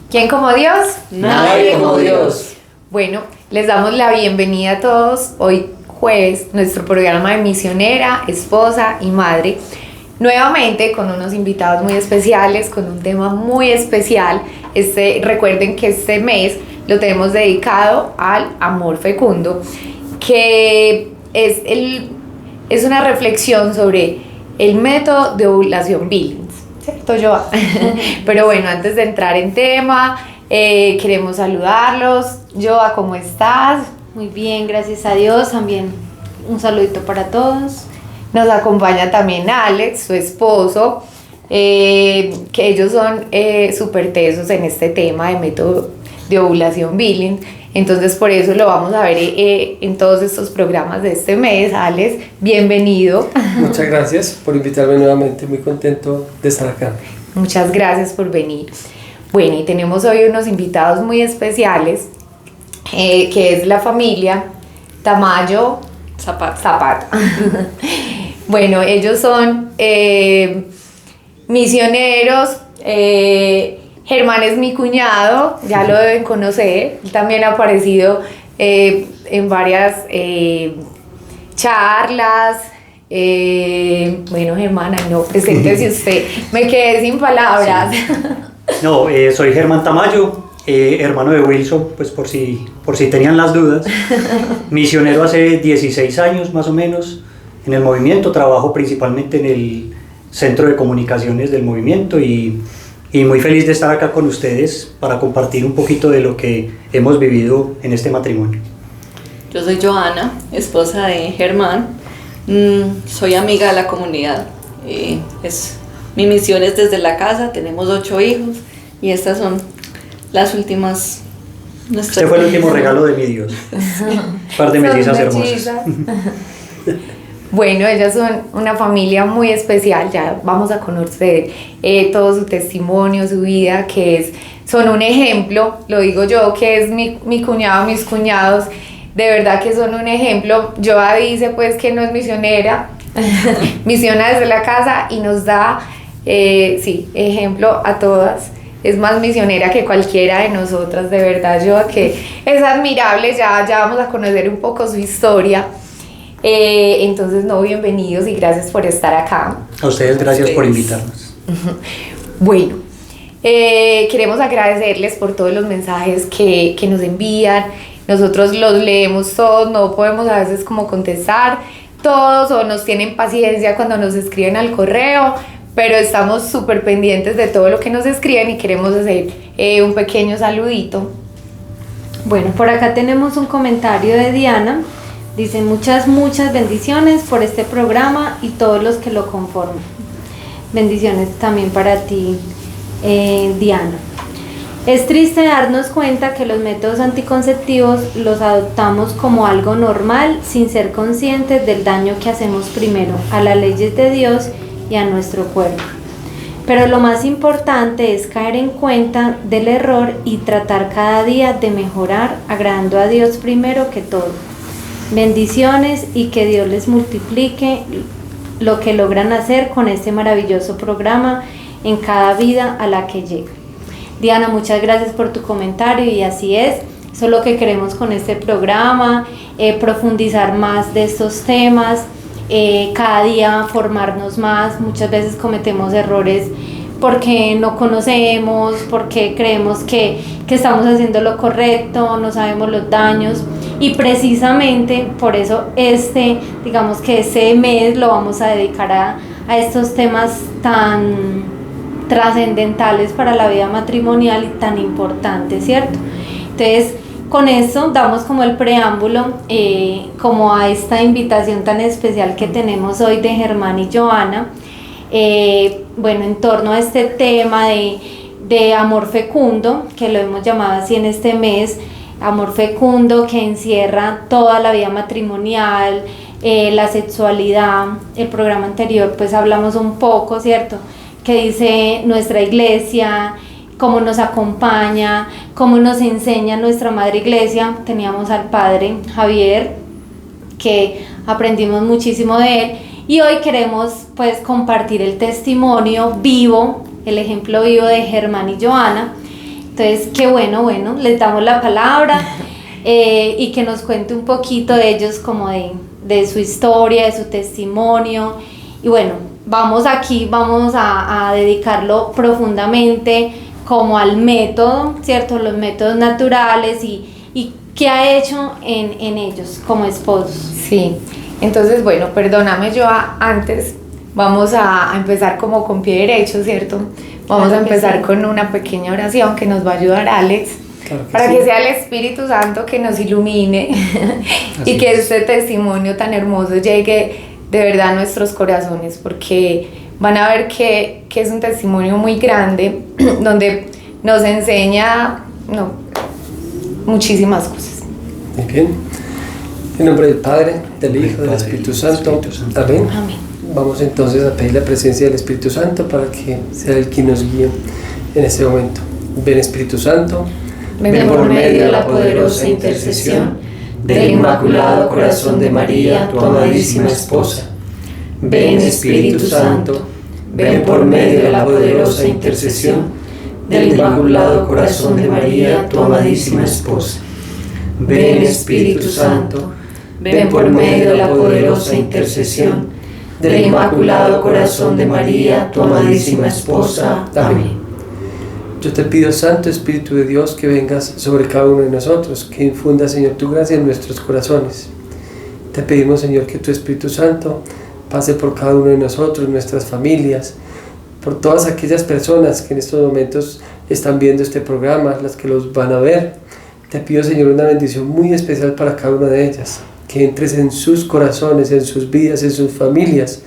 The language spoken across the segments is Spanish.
¿Quién como Dios? Nadie como Dios. Bueno, les damos la bienvenida a todos. Hoy jueves, nuestro programa de misionera, esposa y madre. Nuevamente con unos invitados muy especiales, con un tema muy especial. Recuerden que este mes lo tenemos dedicado al amor fecundo, que es una reflexión sobre el método de ovulación Billings, ¿cierto, Joa? Pero bueno, antes de entrar en tema, queremos saludarlos. Joa, ¿cómo estás? Muy bien, gracias a Dios. También un saludito para todos. Nos acompaña también Alex, su esposo, que ellos son súper tesos en este tema de método de ovulación Billings. Entonces por eso lo vamos a ver en todos estos programas de este mes. Alex, bienvenido. Muchas gracias por invitarme nuevamente, muy contento de estar acá. Muchas gracias por venir. Bueno, y tenemos hoy unos invitados muy especiales, que es la familia Tamayo Zapata. Bueno, ellos son misioneros. Germán es mi cuñado, ya lo deben conocer. Él también ha aparecido en varias charlas. Bueno, Germán, no, preséntese usted. Me quedé sin palabras. Sí. No, soy Germán Tamayo, hermano de Wilson, pues por si tenían las dudas. Misionero hace 16 años más o menos en el movimiento. Trabajo principalmente en el centro de comunicaciones del movimiento y muy feliz de estar acá con ustedes para compartir un poquito de lo que hemos vivido en este matrimonio. Yo soy Joana, esposa de Germán. Soy amiga de la comunidad. Mi misión es desde la casa. Tenemos 8 hijos y estas son las últimas. Este fue el último regalo de mi Dios. Un par de mellizas hermosas. Bueno, ellas son una familia muy especial. Ya vamos a conocer todo su testimonio, su vida, son un ejemplo. Lo digo yo, que es mi cuñado, mis cuñados, de verdad que son un ejemplo. Joa dice pues que no es misionera, misiona desde la casa y nos da ejemplo a todas. Es más misionera que cualquiera de nosotras, de verdad, Joa, que es admirable. Ya vamos a conocer un poco su historia. Entonces, bienvenidos y gracias por estar acá. A ustedes, gracias por invitarnos. Bueno, queremos agradecerles por todos los mensajes que nos envían. Nosotros los leemos todos, no podemos a veces como contestar todos o nos tienen paciencia cuando nos escriben al correo, pero estamos súper pendientes de todo lo que nos escriben y queremos hacer un pequeño saludito. Bueno, por acá tenemos un comentario de Diana. Dice muchas bendiciones por este programa y todos los que lo conforman. Bendiciones también para ti, Diana. Es triste darnos cuenta que los métodos anticonceptivos los adoptamos como algo normal sin ser conscientes del daño que hacemos primero a las leyes de Dios y a nuestro cuerpo. Pero lo más importante es caer en cuenta del error y tratar cada día de mejorar, agradando a Dios primero que todo. Bendiciones y que Dios les multiplique lo que logran hacer con este maravilloso programa en cada vida a la que llega. Diana, muchas gracias por tu comentario y así es. Eso es lo que queremos con este programa, profundizar más de estos temas, cada día formarnos más. Muchas veces cometemos errores porque no conocemos, porque creemos que estamos haciendo lo correcto, no sabemos los daños y precisamente por eso digamos que este mes lo vamos a dedicar a estos temas tan trascendentales para la vida matrimonial y tan importantes, ¿cierto? Entonces, con eso damos como el preámbulo como a esta invitación tan especial que tenemos hoy de Germán y Joana. Bueno, en torno a este tema de amor fecundo, que lo hemos llamado así en este mes, amor fecundo que encierra toda la vida matrimonial, la sexualidad. El programa anterior pues hablamos un poco, ¿cierto?, que dice nuestra iglesia, cómo nos acompaña, cómo nos enseña nuestra madre iglesia. Teníamos al padre Javier, que aprendimos muchísimo de él, y hoy queremos pues compartir el testimonio vivo, el ejemplo vivo de Germán y Joana, Entonces, qué bueno, les damos la palabra y que nos cuente un poquito de ellos, como de su historia, de su testimonio. Y bueno, vamos a dedicarlo profundamente como al método, ¿cierto? Los métodos naturales y qué ha hecho en ellos como esposos. Sí, entonces bueno, perdóname antes, vamos a empezar como con pie derecho, ¿cierto? Vamos a empezar con una pequeña oración que nos va a ayudar Alex, para que sea el Espíritu Santo que nos ilumine y que este testimonio tan hermoso llegue de verdad a nuestros corazones, porque van a ver que es un testimonio muy grande donde nos enseña muchísimas cosas. Muy bien. En nombre del Padre, del Hijo, del Espíritu Santo. Amén. Amén. Vamos entonces a pedir la presencia del Espíritu Santo para que sea el quien nos guíe en este momento. Ven Espíritu Santo, Ven por medio de la poderosa intercesión del Inmaculado Corazón de María, tu amadísima esposa. Ven Espíritu Santo, ven por medio de la poderosa intercesión del Inmaculado Corazón de María, tu amadísima esposa. Ven Espíritu Santo, ven por medio de la poderosa intercesión del Inmaculado Corazón de María, tu amadísima esposa. Amén. yo te pido, Santo Espíritu de Dios, que vengas sobre cada uno de nosotros, que infunda, Señor, tu gracia en nuestros corazones. Te pedimos, Señor, que tu Espíritu Santo pase por cada uno de nosotros, nuestras familias, por todas aquellas personas que en estos momentos están viendo este programa, las que los van a ver. Te pido, Señor, una bendición muy especial para cada una de ellas, que entres en sus corazones, en sus vidas, en sus familias,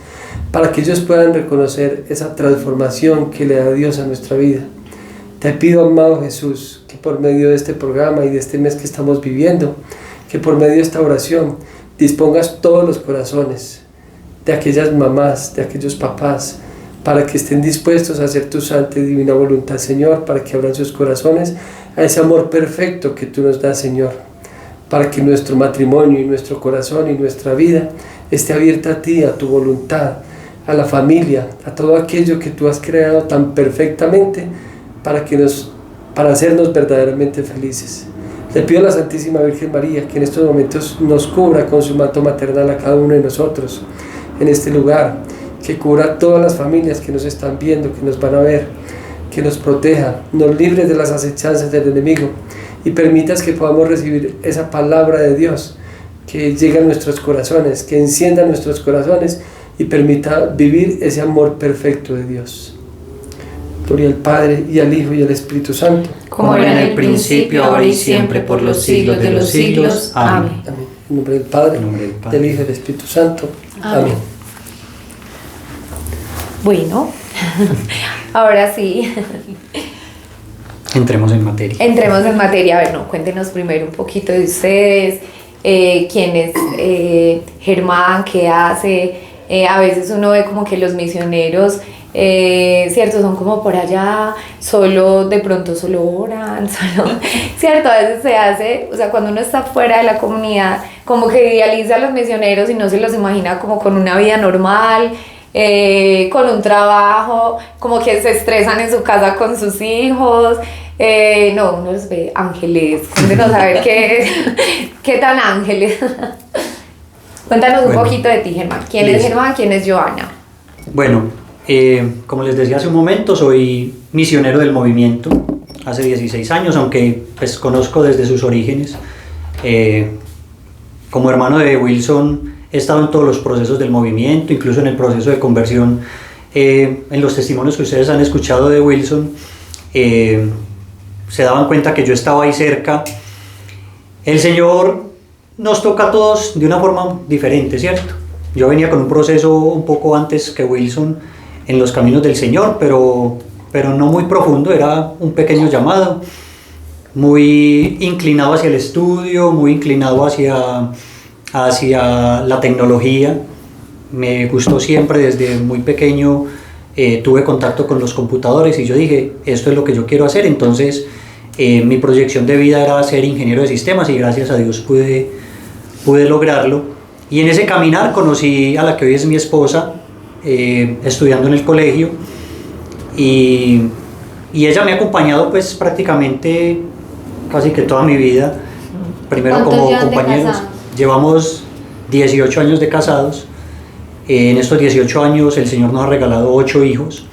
para que ellos puedan reconocer esa transformación que le da Dios a nuestra vida. Te pido, amado Jesús, que por medio de este programa y de este mes que estamos viviendo, que por medio de esta oración dispongas todos los corazones de aquellas mamás, de aquellos papás, para que estén dispuestos a hacer tu santa y divina voluntad, Señor, para que abran sus corazones a ese amor perfecto que tú nos das, Señor, para que nuestro matrimonio y nuestro corazón y nuestra vida esté abierta a ti, a tu voluntad, a la familia, a todo aquello que tú has creado tan perfectamente para hacernos verdaderamente felices. Le pido a la Santísima Virgen María que en estos momentos nos cubra con su manto maternal a cada uno de nosotros en este lugar, que cubra a todas las familias que nos están viendo, que nos van a ver, que nos proteja, nos libre de las acechanzas del enemigo y permitas que podamos recibir esa palabra de Dios que llegue a nuestros corazones, que encienda nuestros corazones y permita vivir ese amor perfecto de Dios. Gloria al Padre, y al Hijo, y al Espíritu Santo. Como era en el principio, ahora y siempre, por los siglos de los siglos. Amén. Amén. En nombre del Padre, del Hijo y del Espíritu Santo. Amén. Bueno, ahora sí. Entremos en materia. Entremos en materia. A ver, cuéntenos primero un poquito de ustedes, quién es Germán, qué hace. A veces uno ve como que los misioneros, cierto, son como por allá, de pronto solo oran, cierto, a veces se hace, o sea, cuando uno está fuera de la comunidad, como que idealiza a los misioneros y no se los imagina como con una vida normal, con un trabajo, como que se estresan en su casa con sus hijos. No, uno los ve ángeles. Cuéntenos a ver qué tan ángeles. Cuéntanos un poquito de ti, Germán. ¿Quién es Germán? ¿Quién es Joana? Bueno, como les decía hace un momento, soy misionero del movimiento hace 16 años, aunque pues conozco desde sus orígenes. Como hermano de Wilson, he estado en todos los procesos del movimiento, incluso en el proceso de conversión. En los testimonios que ustedes han escuchado de Wilson, se daban cuenta que yo estaba ahí cerca. El Señor nos toca a todos de una forma diferente, ¿cierto? Yo venía con un proceso un poco antes que Wilson en los caminos del Señor, pero no muy profundo, era un pequeño llamado, muy inclinado hacia el estudio, muy inclinado hacia la tecnología. Me gustó siempre desde muy pequeño, tuve contacto con los computadores y yo dije, esto es lo que yo quiero hacer. Entonces mi proyección de vida era ser ingeniero de sistemas y gracias a Dios pude lograrlo. Y en ese caminar conocí a la que hoy es mi esposa, estudiando en el colegio, y y ella me ha acompañado pues prácticamente casi que toda mi vida, primero ¿Cuántos como llevan de compañeros. casados? Llevamos 18 años de casados. En estos 18 años el Señor nos ha regalado 8 hijos.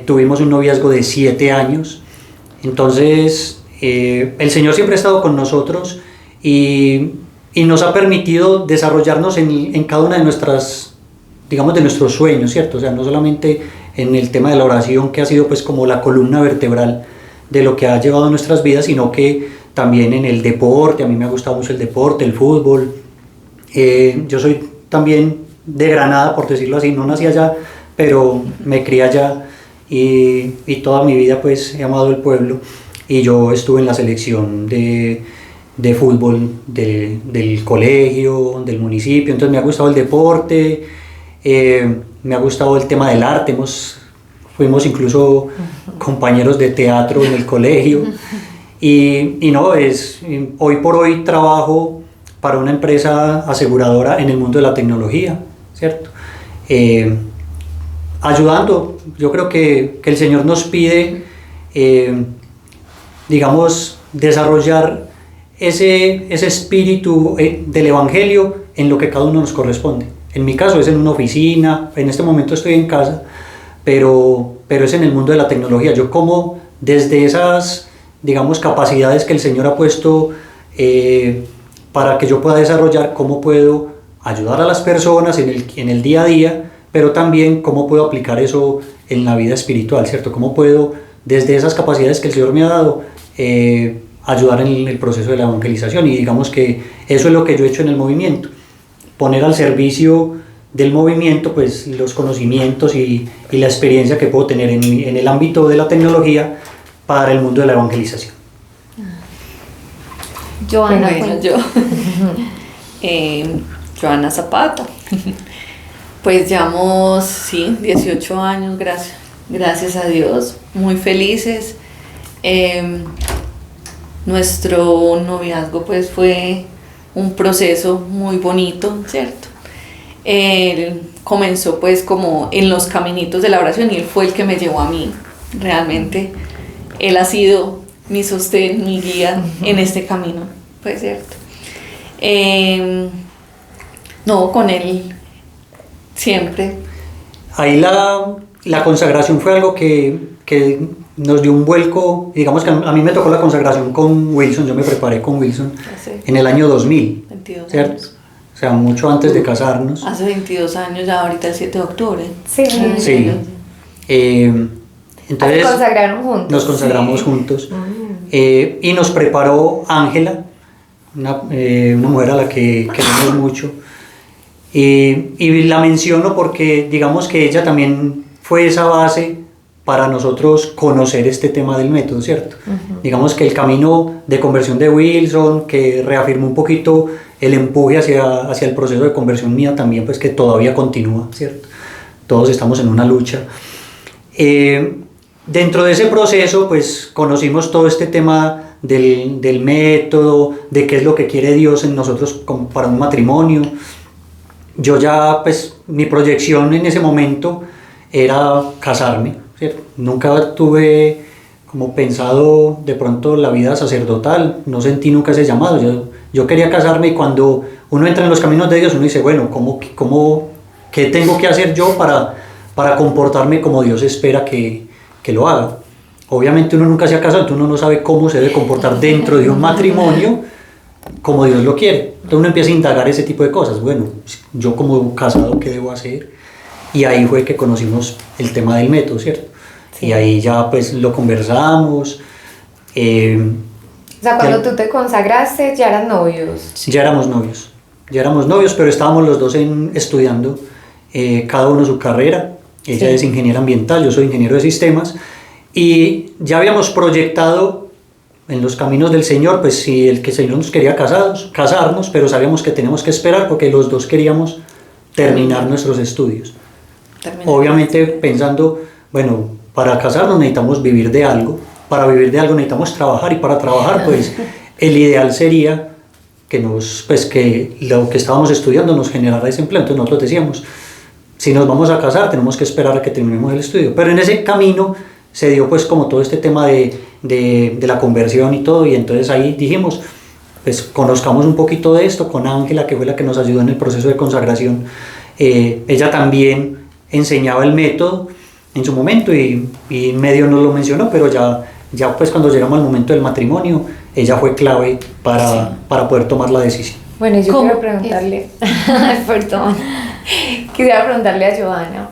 Tuvimos un noviazgo de 7 años. Entonces, el Señor siempre ha estado con nosotros y nos ha permitido desarrollarnos en cada una de nuestras, digamos, de nuestros sueños, ¿cierto? O sea, no solamente en el tema de la oración, que ha sido pues como la columna vertebral de lo que ha llevado nuestras vidas, sino que también en el deporte. A mí me ha gustado mucho el deporte, el fútbol. Yo soy también de Granada, por decirlo así, no nací allá, pero me crié allá y toda mi vida pues he amado el pueblo, y yo estuve en la selección de fútbol del colegio, del municipio. Entonces me ha gustado el deporte, me ha gustado el tema del arte. Fuimos incluso compañeros de teatro en el colegio. Y no, hoy por hoy trabajo para una empresa aseguradora en el mundo de la tecnología, ¿cierto? Ayudando. Yo creo que el Señor nos pide, digamos, desarrollar ese espíritu del Evangelio en lo que cada uno nos corresponde. En mi caso es en una oficina, en este momento estoy en casa, pero es en el mundo de la tecnología. Yo como desde esas, digamos, capacidades que el Señor ha puesto para que yo pueda desarrollar, cómo puedo ayudar a las personas en el día a día, pero también cómo puedo aplicar eso en la vida espiritual, ¿cierto? Cómo puedo, desde esas capacidades que el Señor me ha dado, ayudar en el proceso de la evangelización. Y digamos que eso es lo que yo he hecho en el movimiento, poner al servicio del movimiento pues los conocimientos y la experiencia que puedo tener en el ámbito de la tecnología para el mundo de la evangelización. Joana, Bueno, yo, Joana Zapata, pues llevamos, sí, 18 años, gracias a Dios, muy felices. Nuestro noviazgo pues fue un proceso muy bonito, ¿cierto? Él comenzó pues como en los caminitos de la oración y él fue el que me llevó a mí. Realmente él ha sido mi sostén, mi guía en este camino, pues cierto. No, con él siempre. Ahí la consagración fue algo que nos dio un vuelco. Digamos que a mí me tocó la consagración con Wilson. Yo me preparé con Wilson en el año 2000, 22 ¿cierto? años. O sea, mucho antes de casarnos. Hace 22 años, ya ahorita el 7 de octubre. Sí. Sí. Entonces Se consagraron juntos. nos consagramos juntos. Y nos preparó Ángela, una mujer a la que queremos mucho. Y la menciono porque digamos que ella también fue esa base para nosotros conocer este tema del método, ¿cierto? Digamos que el camino de conversión de Wilson, que reafirmó un poquito el empuje hacia el proceso de conversión mía también, pues que todavía continúa, ¿cierto? Todos estamos en una lucha. Dentro de ese proceso, pues conocimos todo este tema del método, de qué es lo que quiere Dios en nosotros para un matrimonio. Yo ya, pues, mi proyección en ese momento era casarme, ¿cierto? Nunca tuve como pensado de pronto la vida sacerdotal, no sentí nunca ese llamado. Yo quería casarme, y cuando uno entra en los caminos de Dios, uno dice, bueno, ¿qué tengo que hacer yo para comportarme como Dios espera que lo haga? Obviamente uno nunca se ha casado, entonces uno no sabe cómo se debe comportar dentro de un matrimonio como Dios lo quiere. Entonces uno empieza a indagar ese tipo de cosas. Bueno, yo como casado, ¿qué debo hacer? Y ahí fue que conocimos el tema del método, ¿cierto? Sí. Y ahí ya pues lo conversamos. O sea, cuando tú te consagraste, ¿ya eran novios? Ya éramos novios, pero estábamos los dos estudiando cada uno su carrera. Ella es ingeniera ambiental, yo soy ingeniero de sistemas, y ya habíamos proyectado en los caminos del Señor, pues si el que el Señor nos quería casarnos, pero sabíamos que tenemos que esperar porque los dos queríamos terminar nuestros estudios. Obviamente pensando, bueno, para casarnos necesitamos vivir de algo, para vivir de algo necesitamos trabajar, y para trabajar pues el ideal sería que lo que estábamos estudiando nos generara ese empleo. Entonces nosotros decíamos, si nos vamos a casar tenemos que esperar a que terminemos el estudio, pero en ese camino se dio pues como todo este tema de la conversión y todo, y entonces ahí dijimos, pues conozcamos un poquito de esto con Ángela, que fue la que nos ayudó en el proceso de consagración. Ella también enseñaba el método en su momento y medio nos lo mencionó, pero ya pues cuando llegamos al momento del matrimonio, ella fue clave para poder tomar la decisión. Bueno, yo ¿Cómo? quiero preguntarle, Perdón. quisiera preguntarle a Johanna,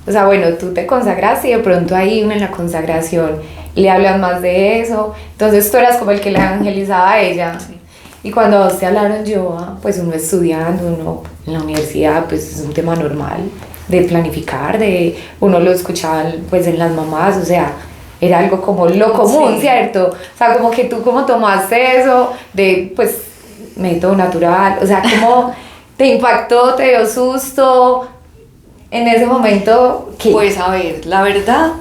o sea, bueno, tú te consagraste y de pronto ahí en la consagración le hablas más de eso, entonces tú eras como el que le evangelizaba a ella. Sí. Y cuando a vos te hablaron yoga, pues uno estudiando, uno en la universidad, pues es un tema normal de planificar, uno lo escuchaba pues en las mamás, o sea, era algo como lo común, Sí. ¿cierto? O sea, como que tú como tomaste eso de pues método natural, o sea, como te impactó, te dio susto en ese momento. ¿Qué? Pues a ver, la verdad,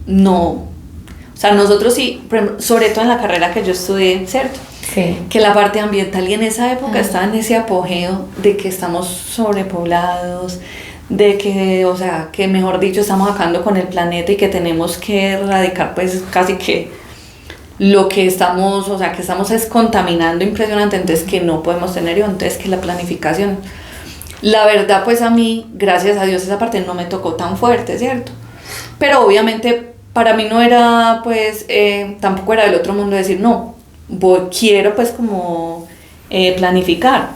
no. O sea, nosotros sí, por ejemplo, sobre todo en la carrera que yo estudié, ¿cierto? Sí. Que la parte ambiental y en esa época estaba en ese apogeo de que estamos sobrepoblados, de que, o sea, que mejor dicho, estamos acabando con el planeta y que tenemos que erradicar pues casi que lo que estamos, o sea, que estamos es contaminando impresionante, entonces que no podemos tener, y entonces que la planificación. La verdad, pues a mí, gracias a Dios, esa parte no me tocó tan fuerte, ¿cierto? Pero obviamente para mí no era, pues, tampoco era del otro mundo decir, no, quiero pues como planificar.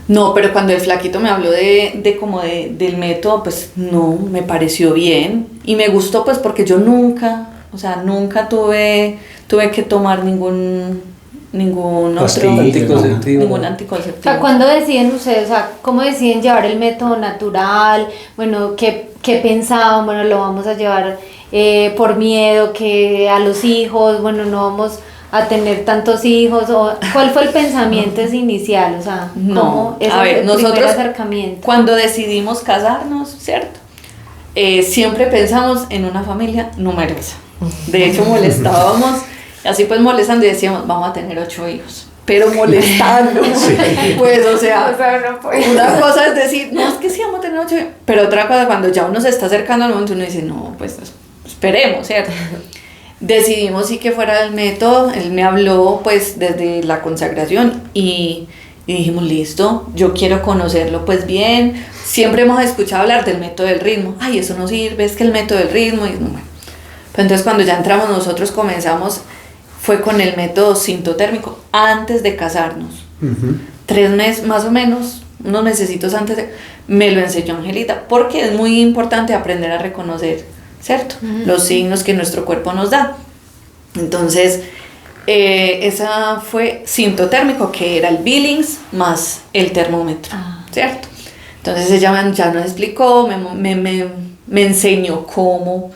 No, pero cuando el flaquito me habló del método, pues no, me pareció bien y me gustó pues porque yo nunca tuve que tomar ningún Pastillas, anticonceptivo. ningún O anticonceptivo. sea, ¿cuándo deciden ustedes, o sea, cómo deciden llevar el método natural? Bueno, ¿qué pensaban? Bueno, lo vamos a llevar por miedo, que a los hijos, bueno, no vamos a tener tantos hijos, o ¿cuál fue el pensamiento ese inicial? O sea, No, ¿cómo es a ver, el primer nosotros acercamiento? cuando decidimos casarnos, ¿cierto? Siempre pensamos en una familia numerosa. De hecho, molestábamos, así pues molestando y decíamos, vamos a tener 8 hijos. Pero molestando, pues o sea, no puede. una cosa es decir, no, es que sí vamos a tener 8 hijos, pero otra cosa cuando ya uno se está acercando al momento, uno dice, no, pues esperemos, ¿cierto? Decidimos sí que fuera el método, él me habló pues desde la consagración y dijimos, listo, yo quiero conocerlo pues bien. Siempre hemos escuchado hablar del método del ritmo, ay, eso no sirve, es que el método del ritmo, y bueno. Pero entonces cuando ya entramos nosotros comenzamos, fue con el método sintotérmico antes de casarnos. 3 meses más o menos, unos mesecitos antes me lo enseñó Angelita, porque es muy importante aprender a reconocer, ¿cierto? Los signos que nuestro cuerpo nos da. Entonces, esa fue sintotérmico, que era el Billings más el termómetro, ¿cierto? Entonces ella ya nos explicó, me enseñó cómo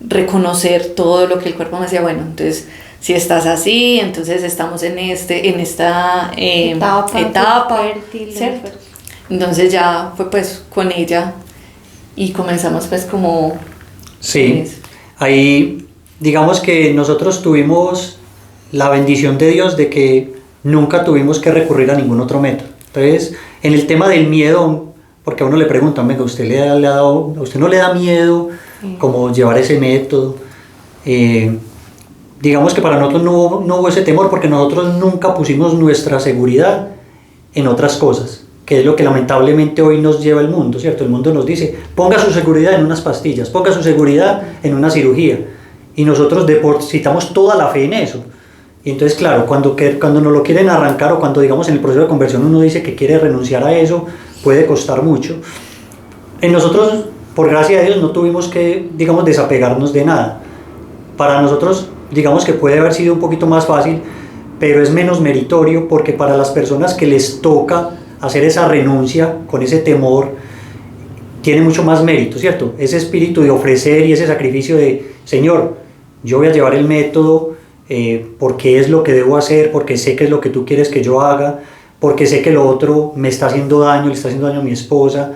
reconocer todo lo que el cuerpo me decía. Bueno, entonces si estás así, entonces estamos en esta etapa, fértil, ¿cierto? Entonces ya fue pues con ella y comenzamos pues como... Sí, ahí digamos que nosotros tuvimos la bendición de Dios de que nunca tuvimos que recurrir a ningún otro método. Entonces, en el tema del miedo, porque a uno le preguntan, venga, ¿a usted no le da miedo como llevar ese método? Digamos que para nosotros no hubo ese temor, porque nosotros nunca pusimos nuestra seguridad en otras cosas, que es lo que lamentablemente hoy nos lleva el mundo, ¿cierto? El mundo nos dice, ponga su seguridad en unas pastillas, ponga su seguridad en una cirugía, y nosotros depositamos toda la fe en eso. Y entonces, claro, cuando nos lo quieren arrancar, o cuando, digamos, en el proceso de conversión uno dice que quiere renunciar a eso, puede costar mucho. En nosotros, por gracia de Dios, no tuvimos que, digamos, desapegarnos de nada. Para nosotros, digamos que puede haber sido un poquito más fácil, pero es menos meritorio, porque para las personas que les toca hacer esa renuncia con ese temor, tiene mucho más mérito, ¿cierto? Ese espíritu de ofrecer y ese sacrificio de, Señor, yo voy a llevar el método porque es lo que debo hacer, porque sé que es lo que tú quieres que yo haga, porque sé que lo otro me está haciendo daño, le está haciendo daño a mi esposa.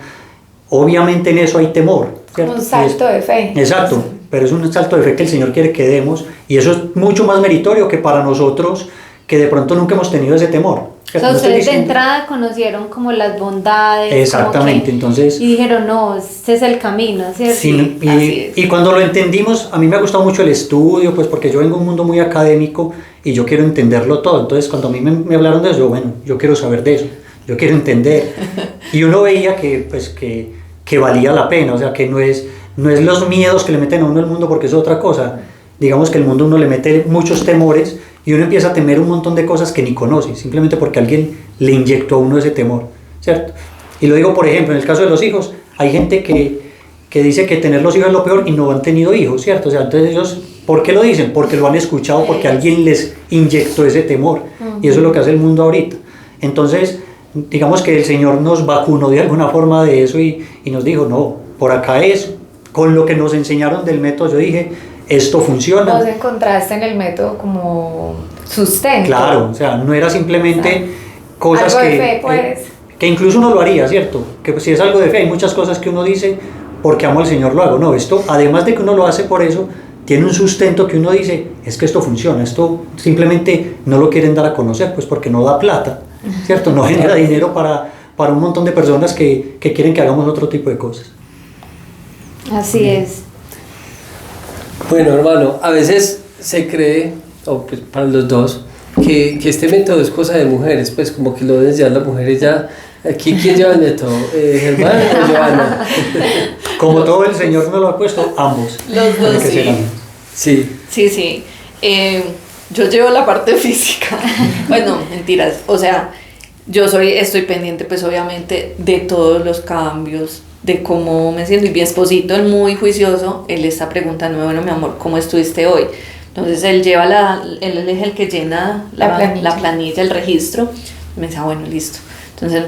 Obviamente en eso hay temor, ¿cierto? Un salto de fe. Exacto, pero es un salto de fe que el Señor quiere que demos, y eso es mucho más meritorio que para nosotros que de pronto nunca hemos tenido ese temor. O sea, No estoy ustedes de diciendo- entrada conocieron como las bondades. Exactamente, como que- entonces... Y dijeron, no, este es el camino, ¿cierto? Sí, así es. y cuando lo entendimos, a mí me ha gustado mucho el estudio, pues porque yo vengo de un mundo muy académico y yo quiero entenderlo todo. Entonces, cuando a mí me hablaron de eso, yo, bueno, yo quiero saber de eso, yo quiero entender. Y uno veía que, pues, que valía la pena, o sea, que no es los miedos que le meten a uno el mundo, porque es otra cosa. Digamos que el mundo uno le mete muchos temores y uno empieza a temer un montón de cosas que ni conoce, simplemente porque alguien le inyectó a uno ese temor, ¿cierto? Y lo digo, por ejemplo, en el caso de los hijos, hay gente que dice que tener los hijos es lo peor y no han tenido hijos, ¿cierto? O sea, entonces ellos, ¿por qué lo dicen? Porque lo han escuchado, porque alguien les inyectó ese temor. Y eso es lo que hace el mundo ahorita. Entonces, digamos que el Señor nos vacunó de alguna forma de eso y nos dijo, no, por acá es, con lo que nos enseñaron del método, yo dije, esto funciona. Vos encontraste en el método como sustento. Claro, o sea, no era simplemente cosas Algo de que... fe, pues. que incluso uno lo haría, ¿cierto? Que pues, si es algo de fe, hay muchas cosas que uno dice, porque amo al Señor lo hago. No, esto, además de que uno lo hace por eso, tiene un sustento que uno dice, es que esto funciona, esto simplemente no lo quieren dar a conocer, pues porque no da plata, ¿cierto? No genera dinero para un montón de personas que quieren que hagamos otro tipo de cosas. Así es. Bueno, hermano, a veces se cree, o pues para los dos, que este método es cosa de mujeres, pues como que lo deben llevar las mujeres ya. Aquí, ¿quién lleva el método? ¿Germán o Joana? Como todo el Señor nos lo ha puesto, ambos. Los dos, Tiene que sí. ser ambos. Sí. Sí, sí. Yo llevo la parte física. Bueno, mentiras. O sea, estoy pendiente, pues obviamente, de todos los cambios, de cómo me siento. Y mi esposito, el muy juicioso, él está preguntando, bueno, mi amor, ¿cómo estuviste hoy? Entonces él lleva él es el que llena la planilla, el registro. Y me dice, bueno, listo. Entonces,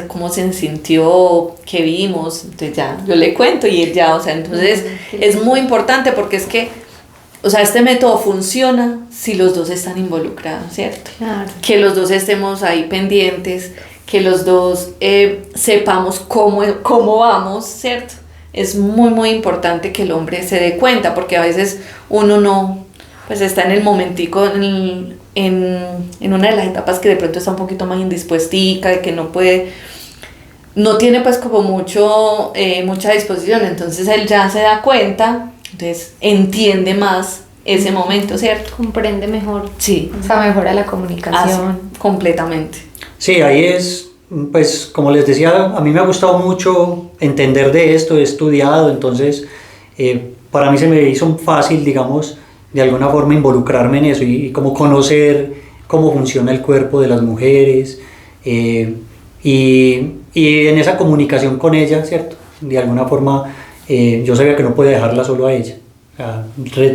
cómo se sintió, qué vimos, entonces ya, yo le cuento y él ya, o sea, entonces es muy importante porque es que, o sea, este método funciona si los dos están involucrados, ¿cierto? Claro. Que los dos estemos ahí pendientes, que los dos sepamos cómo vamos, ¿cierto? Es muy, muy importante que el hombre se dé cuenta porque a veces uno no, pues está en el momentico, en una de las etapas que de pronto está un poquito más indispuestica, de que no tiene pues como mucha disposición, entonces él ya se da cuenta, entonces entiende más ese momento, ¿cierto? Comprende mejor. Sí, O sea, mejora la comunicación. completamente. Sí, ahí es, pues como les decía, a mí me ha gustado mucho entender de esto, he estudiado, entonces para mí se me hizo fácil, digamos, de alguna forma involucrarme en eso y como conocer cómo funciona el cuerpo de las mujeres y en esa comunicación con ella, ¿cierto? De alguna forma yo sabía que no podía dejarla solo a ella, o sea,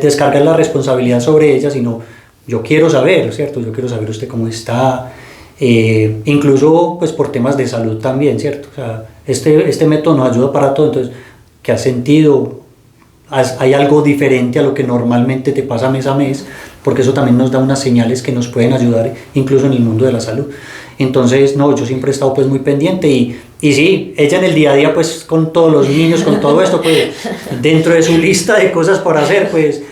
descargar la responsabilidad sobre ella, sino yo quiero saber, ¿cierto? Yo quiero saber usted cómo está, incluso pues por temas de salud también, ¿cierto? O sea, este método nos ayuda para todo, entonces, ¿qué has sentido? ¿Hay algo diferente a lo que normalmente te pasa mes a mes? Porque eso también nos da unas señales que nos pueden ayudar incluso en el mundo de la salud. Entonces, no, yo siempre he estado pues muy pendiente y sí, ella en el día a día pues con todos los niños, con todo esto, pues dentro de su lista de cosas por hacer, pues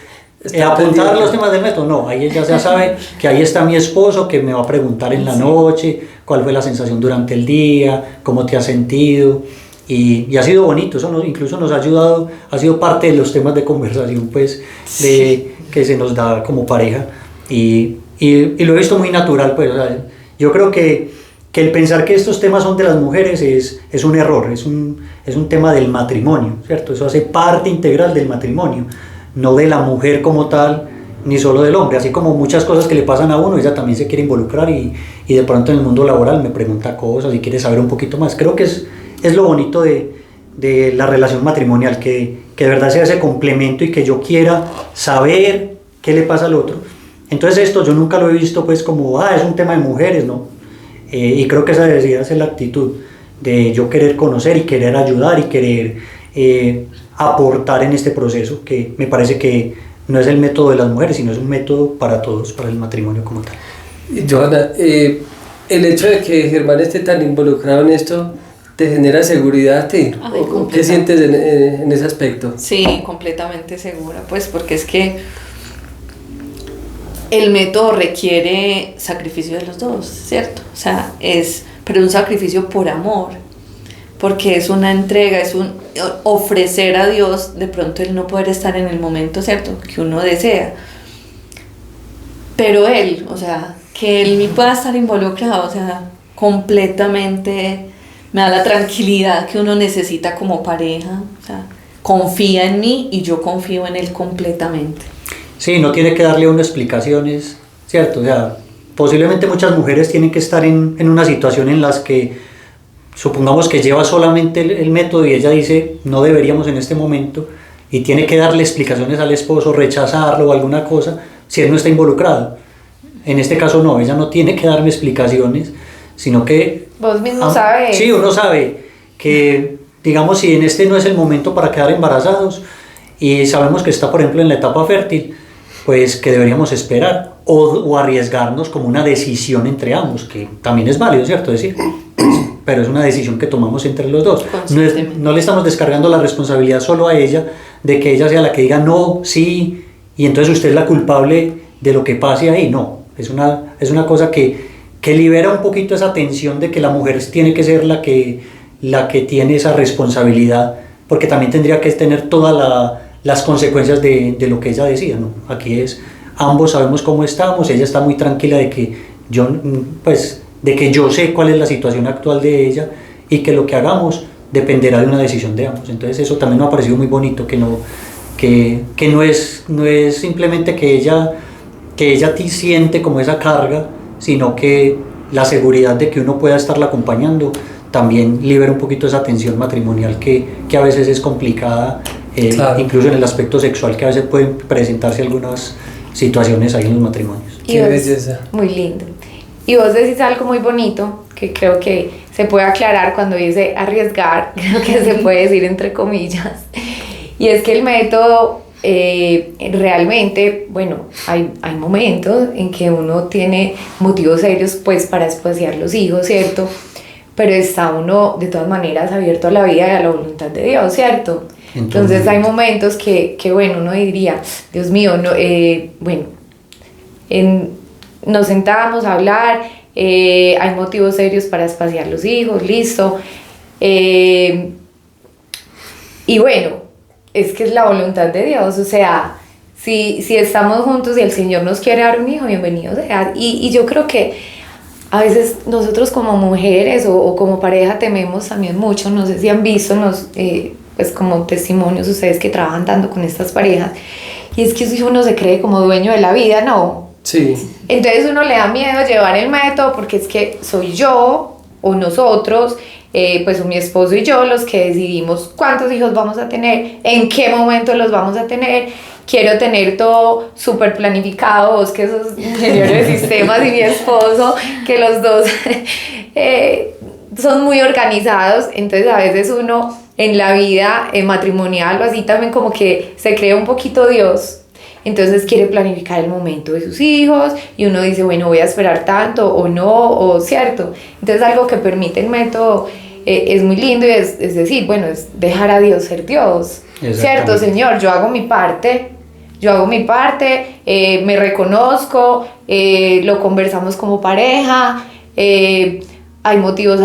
apuntar los temas del método, no, ahí ella ya sabe que ahí está mi esposo que me va a preguntar en la noche cuál fue la sensación durante el día, cómo te has sentido. Y ha sido bonito, eso incluso nos ha ayudado, ha sido parte de los temas de conversación pues que se nos da como pareja y lo he visto muy natural pues, o sea, yo creo que el pensar que estos temas son de las mujeres es un error, es un tema del matrimonio, ¿cierto? Eso hace parte integral del matrimonio, no de la mujer como tal ni solo del hombre, así como muchas cosas que le pasan a uno, ella también se quiere involucrar y de pronto en el mundo laboral me pregunta cosas y quiere saber un poquito más. Creo que es lo bonito de la relación matrimonial, que de verdad sea ese complemento y que yo quiera saber qué le pasa al otro. Entonces esto yo nunca lo he visto pues como, es un tema de mujeres, ¿no? Y creo que esa debería ser la actitud de yo querer conocer y querer ayudar y querer aportar en este proceso, que me parece que no es el método de las mujeres, sino es un método para todos, para el matrimonio como tal. Joana, el hecho de que Germán esté tan involucrado en esto, ¿te genera seguridad a ti? ¿O qué sientes en ese aspecto? Sí, completamente segura, pues porque es que el método requiere sacrificio de los dos, ¿cierto? O sea, pero un sacrificio por amor, porque es una entrega, es un ofrecer a Dios de pronto el no poder estar en el momento, ¿cierto?, que uno desea. Pero Él, o sea, que Él pueda estar involucrado, o sea, completamente me da la tranquilidad que uno necesita como pareja, o sea, confía en mí y yo confío en Él completamente. Sí, no tiene que darle a uno explicaciones, ¿cierto? O sea, posiblemente muchas mujeres tienen que estar en una situación en las que, supongamos que lleva solamente el método y ella dice, no deberíamos en este momento, y tiene que darle explicaciones al esposo, rechazarlo o alguna cosa, si él no está involucrado. En este caso no, ella no tiene que darme explicaciones, sino que... Vos mismo sabes. Sí, uno sabe que, digamos, si en este no es el momento para quedar embarazados y sabemos que está, por ejemplo, en la etapa fértil, pues que deberíamos esperar o arriesgarnos como una decisión entre ambos, que también es válido, ¿cierto? Decir, pero es una decisión que tomamos entre los dos. No le estamos descargando la responsabilidad solo a ella, de que ella sea la que diga no, sí, y entonces usted es la culpable de lo que pase ahí. No, es una cosa que libera un poquito esa tensión de que la mujer tiene que ser la que tiene esa responsabilidad, porque también tendría que tener todas las consecuencias de lo que ella decida, ¿no? Aquí ambos sabemos cómo estamos, ella está muy tranquila de que yo sé cuál es la situación actual de ella y que lo que hagamos dependerá de una decisión de ambos. Entonces eso también me ha parecido muy bonito, que no es simplemente que ella siente como esa carga, sino que la seguridad de que uno pueda estarla acompañando también libera un poquito esa tensión matrimonial que a veces es complicada, claro. Incluso en el aspecto sexual, que a veces pueden presentarse algunas situaciones ahí en los matrimonios. Qué belleza. Muy lindo. Y vos decís algo muy bonito, que creo que se puede aclarar cuando dice arriesgar, creo que se puede decir entre comillas, y es que el método realmente, bueno, hay momentos en que uno tiene motivos serios pues para espaciar los hijos, ¿cierto? Pero está uno de todas maneras abierto a la vida y a la voluntad de Dios, ¿cierto? Entonces hay momentos que bueno, uno diría, Dios mío, no, nos sentábamos a hablar, hay motivos serios para espaciar los hijos, listo, y bueno, es que es la voluntad de Dios, o sea, si estamos juntos y el Señor nos quiere dar un hijo, bienvenido sea. Y yo creo que a veces nosotros como mujeres o como pareja tememos también mucho, no sé si han visto pues como testimonios ustedes que trabajan tanto con estas parejas, y es que si uno se cree como dueño de la vida, ¿no? Sí. Entonces uno le da miedo llevar el método porque es que soy yo o nosotros, pues o mi esposo y yo los que decidimos cuántos hijos vamos a tener, en qué momento los vamos a tener. Quiero tener todo súper planificado, vos que sos ingeniero de sistemas y mi esposo, que los dos son muy organizados, entonces a veces uno en la vida matrimonial o así también como que se cree un poquito Dios, entonces quiere planificar el momento de sus hijos y uno dice, bueno, voy a esperar tanto o no, o cierto, entonces algo que permite el método es muy lindo y es decir, bueno, es dejar a Dios ser Dios, cierto, Señor, yo hago mi parte, me reconozco, lo conversamos como pareja, hay motivos,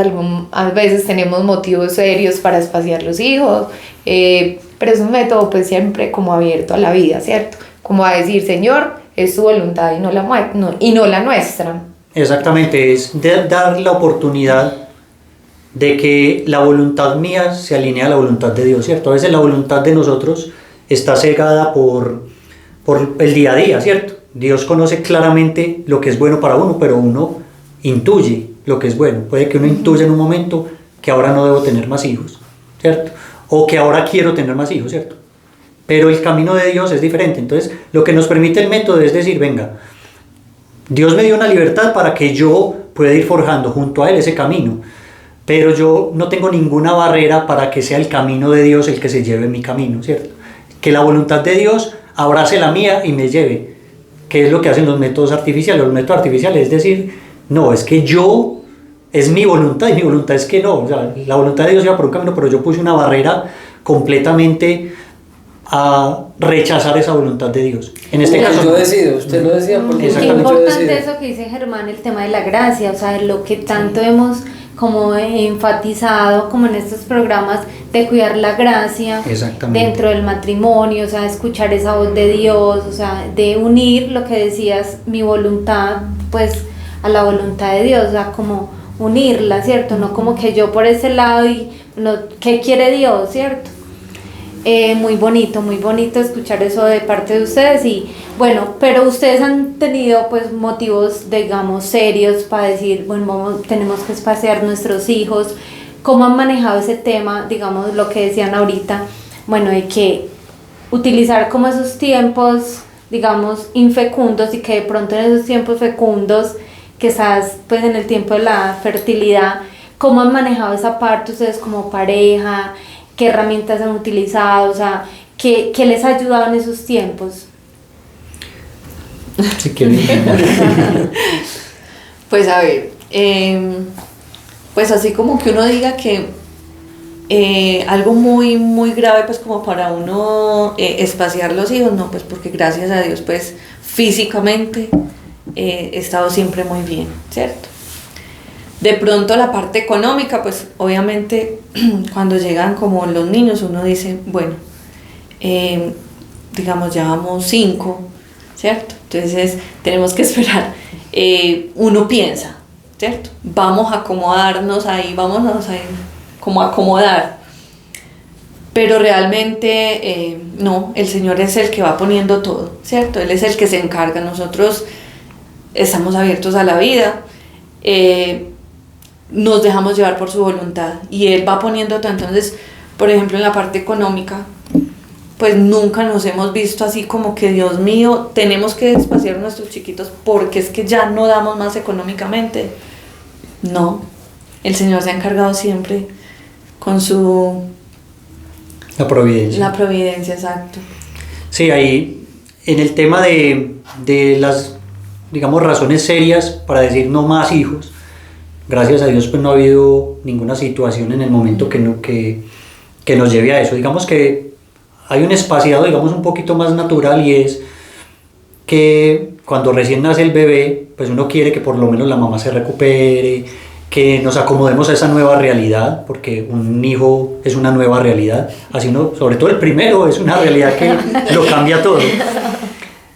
a veces tenemos motivos serios para espaciar los hijos, pero es un método pues siempre como abierto a la vida, ¿cierto? Como a decir, Señor, es tu voluntad y no la nuestra. Exactamente, es dar la oportunidad de que la voluntad mía se alinee a la voluntad de Dios, ¿cierto? A veces la voluntad de nosotros está cegada por el día a día, ¿cierto? Dios conoce claramente lo que es bueno para uno, pero uno intuye lo que es bueno. Puede que uno intuya en un momento que ahora no debo tener más hijos, ¿cierto? O que ahora quiero tener más hijos, ¿cierto? Pero el camino de Dios es diferente. Entonces, lo que nos permite el método es decir, venga, Dios me dio una libertad para que yo pueda ir forjando junto a Él ese camino, pero yo no tengo ninguna barrera para que sea el camino de Dios el que se lleve mi camino, ¿cierto? Que la voluntad de Dios abrace la mía y me lleve, que es lo que hacen los métodos artificiales. Los métodos artificiales es decir, no, es que es mi voluntad y mi voluntad es que no, o sea, la voluntad de Dios iba por un camino, pero yo puse una barrera completamente a rechazar esa voluntad de Dios. En este Porque caso, yo decido, usted no decía porque Qué Exactamente. yo importante decido. eso que dice Germán, el tema de la gracia, o sea, lo que tanto hemos como enfatizado como en estos programas de cuidar la gracia Exactamente. dentro del matrimonio, o sea, escuchar esa voz de Dios, o sea, de unir lo que decías, mi voluntad, pues a la voluntad de Dios, o sea, como unirla, ¿cierto? No como que yo por ese lado y no, ¿qué quiere Dios, cierto? Muy bonito escuchar eso de parte de ustedes y bueno, pero ustedes han tenido pues motivos, digamos, serios para decir, bueno, tenemos que espaciar nuestros hijos. ¿Cómo han manejado ese tema, digamos, lo que decían ahorita, bueno, de que utilizar como esos tiempos, digamos, infecundos y que de pronto en esos tiempos fecundos, que estás pues en el tiempo de la fertilidad, ¿cómo han manejado esa parte ustedes como pareja? ¿Qué herramientas han utilizado? O sea, ¿qué les ha ayudado en esos tiempos? si quieren. Pues a ver, pues así como que uno diga que algo muy, muy grave pues como para uno espaciar los hijos, no, pues porque gracias a Dios pues físicamente he estado siempre muy bien, ¿cierto? De pronto la parte económica, pues obviamente cuando llegan como los niños uno dice, bueno, digamos ya vamos 5, ¿cierto? Entonces tenemos que esperar, uno piensa, ¿cierto? Vamos a acomodarnos ahí, vámonos ahí como a acomodar. Pero realmente no, el Señor es el que va poniendo todo, ¿cierto? Él es el que se encarga, nosotros estamos abiertos a la vida. Nos dejamos llevar por su voluntad y Él va poniendo todo. Entonces, por ejemplo, en la parte económica, pues nunca nos hemos visto así como que, Dios mío, tenemos que espaciar a nuestros chiquitos porque es que ya no damos más económicamente. No, el Señor se ha encargado siempre con su... La providencia. La providencia, exacto. Sí, ahí en el tema de las, digamos, razones serias para decir no más hijos, gracias a Dios pues no ha habido ninguna situación en el momento que nos lleve a eso. Digamos que hay un espaciado, digamos, un poquito más natural, y es que cuando recién nace el bebé, pues uno quiere que por lo menos la mamá se recupere, que nos acomodemos a esa nueva realidad, porque un hijo es una nueva realidad, así uno, sobre todo el primero, es una realidad que lo cambia todo.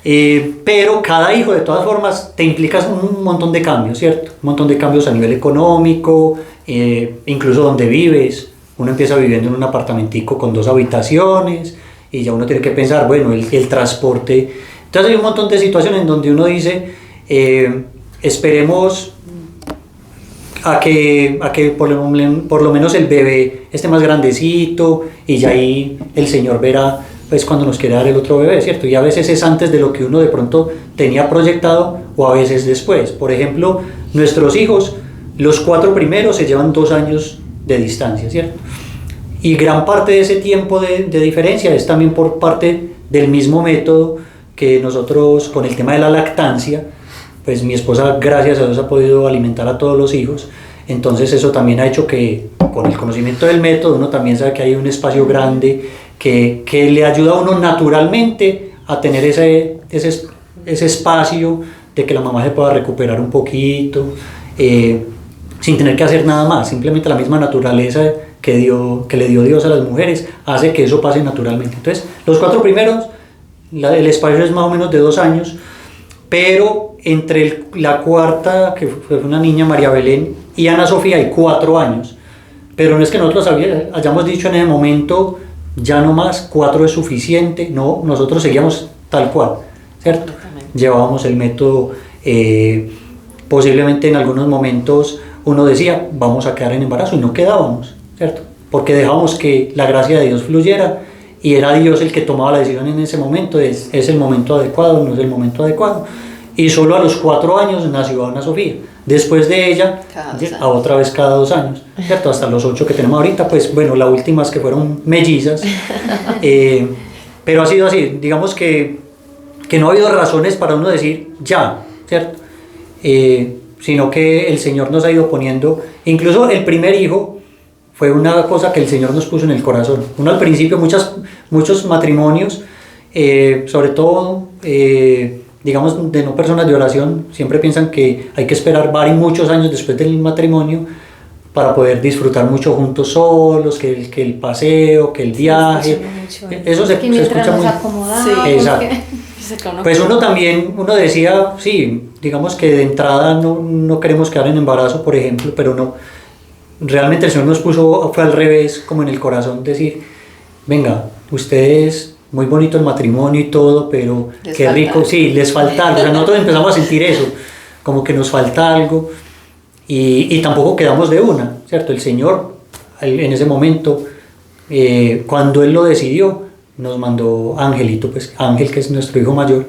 Pero cada hijo de todas formas te implica un montón de cambios, ¿cierto? Un montón de cambios a nivel económico, incluso donde vives. Uno empieza viviendo en un apartamentico con 2 habitaciones y ya uno tiene que pensar, bueno, el transporte. Entonces hay un montón de situaciones en donde uno dice, esperemos a que por lo menos el bebé esté más grandecito y ya ahí el Señor verá pues cuando nos quiere dar el otro bebé, ¿cierto? Y a veces es antes de lo que uno de pronto tenía proyectado o a veces después. Por ejemplo, nuestros hijos, los 4 primeros se llevan 2 años de distancia, ¿cierto? Y gran parte de ese tiempo de diferencia es también por parte del mismo método que nosotros con el tema de la lactancia, pues mi esposa gracias a Dios ha podido alimentar a todos los hijos. Entonces eso también ha hecho que con el conocimiento del método uno también sabe que hay un espacio grande que le ayuda a uno naturalmente a tener ese espacio de que la mamá se pueda recuperar un poquito, sin tener que hacer nada más. Simplemente la misma naturaleza que le dio Dios a las mujeres hace que eso pase naturalmente. Entonces los 4 primeros, el espacio es más o menos de 2 años, pero entre la cuarta, que fue una niña, María Belén, y Ana Sofía hay 4 años. Pero no es que nosotros hayamos dicho en ese momento, ya no más, 4 es suficiente. No, nosotros seguíamos tal cual, ¿cierto? Llevábamos el método, posiblemente en algunos momentos uno decía, vamos a quedar en embarazo, y no quedábamos, ¿cierto? Porque dejábamos que la gracia de Dios fluyera, y era Dios el que tomaba la decisión en ese momento, es el momento adecuado, no es el momento adecuado. Y solo a los 4 años nació Ana Sofía. Después de ella, a otra vez cada 2 años, ¿cierto? Hasta los 8 que tenemos ahorita, pues bueno, las últimas que fueron mellizas. Pero ha sido así, digamos que no ha habido razones para uno decir ya, ¿cierto? Sino que el Señor nos ha ido poniendo, incluso el primer hijo fue una cosa que el Señor nos puso en el corazón. Uno al principio, muchos matrimonios, sobre todo, digamos, de no personas de oración, siempre piensan que hay que esperar muchos años después del matrimonio para poder disfrutar mucho juntos solos, que el paseo, que el viaje. Eso se escucha nos muy... acomodamos. Sí. Exacto. Pues uno decía, sí, digamos que de entrada no queremos quedar en embarazo, por ejemplo, pero no, realmente el Señor nos puso, fue al revés, como en el corazón, decir, venga, ustedes, muy bonito el matrimonio y todo, pero qué rico, sí, les falta algo. O sea, nosotros empezamos a sentir eso, como que nos falta algo, y tampoco quedamos de una, ¿cierto? El Señor, en ese momento, cuando Él lo decidió, nos mandó Angelito, pues Ángel, que es nuestro hijo mayor,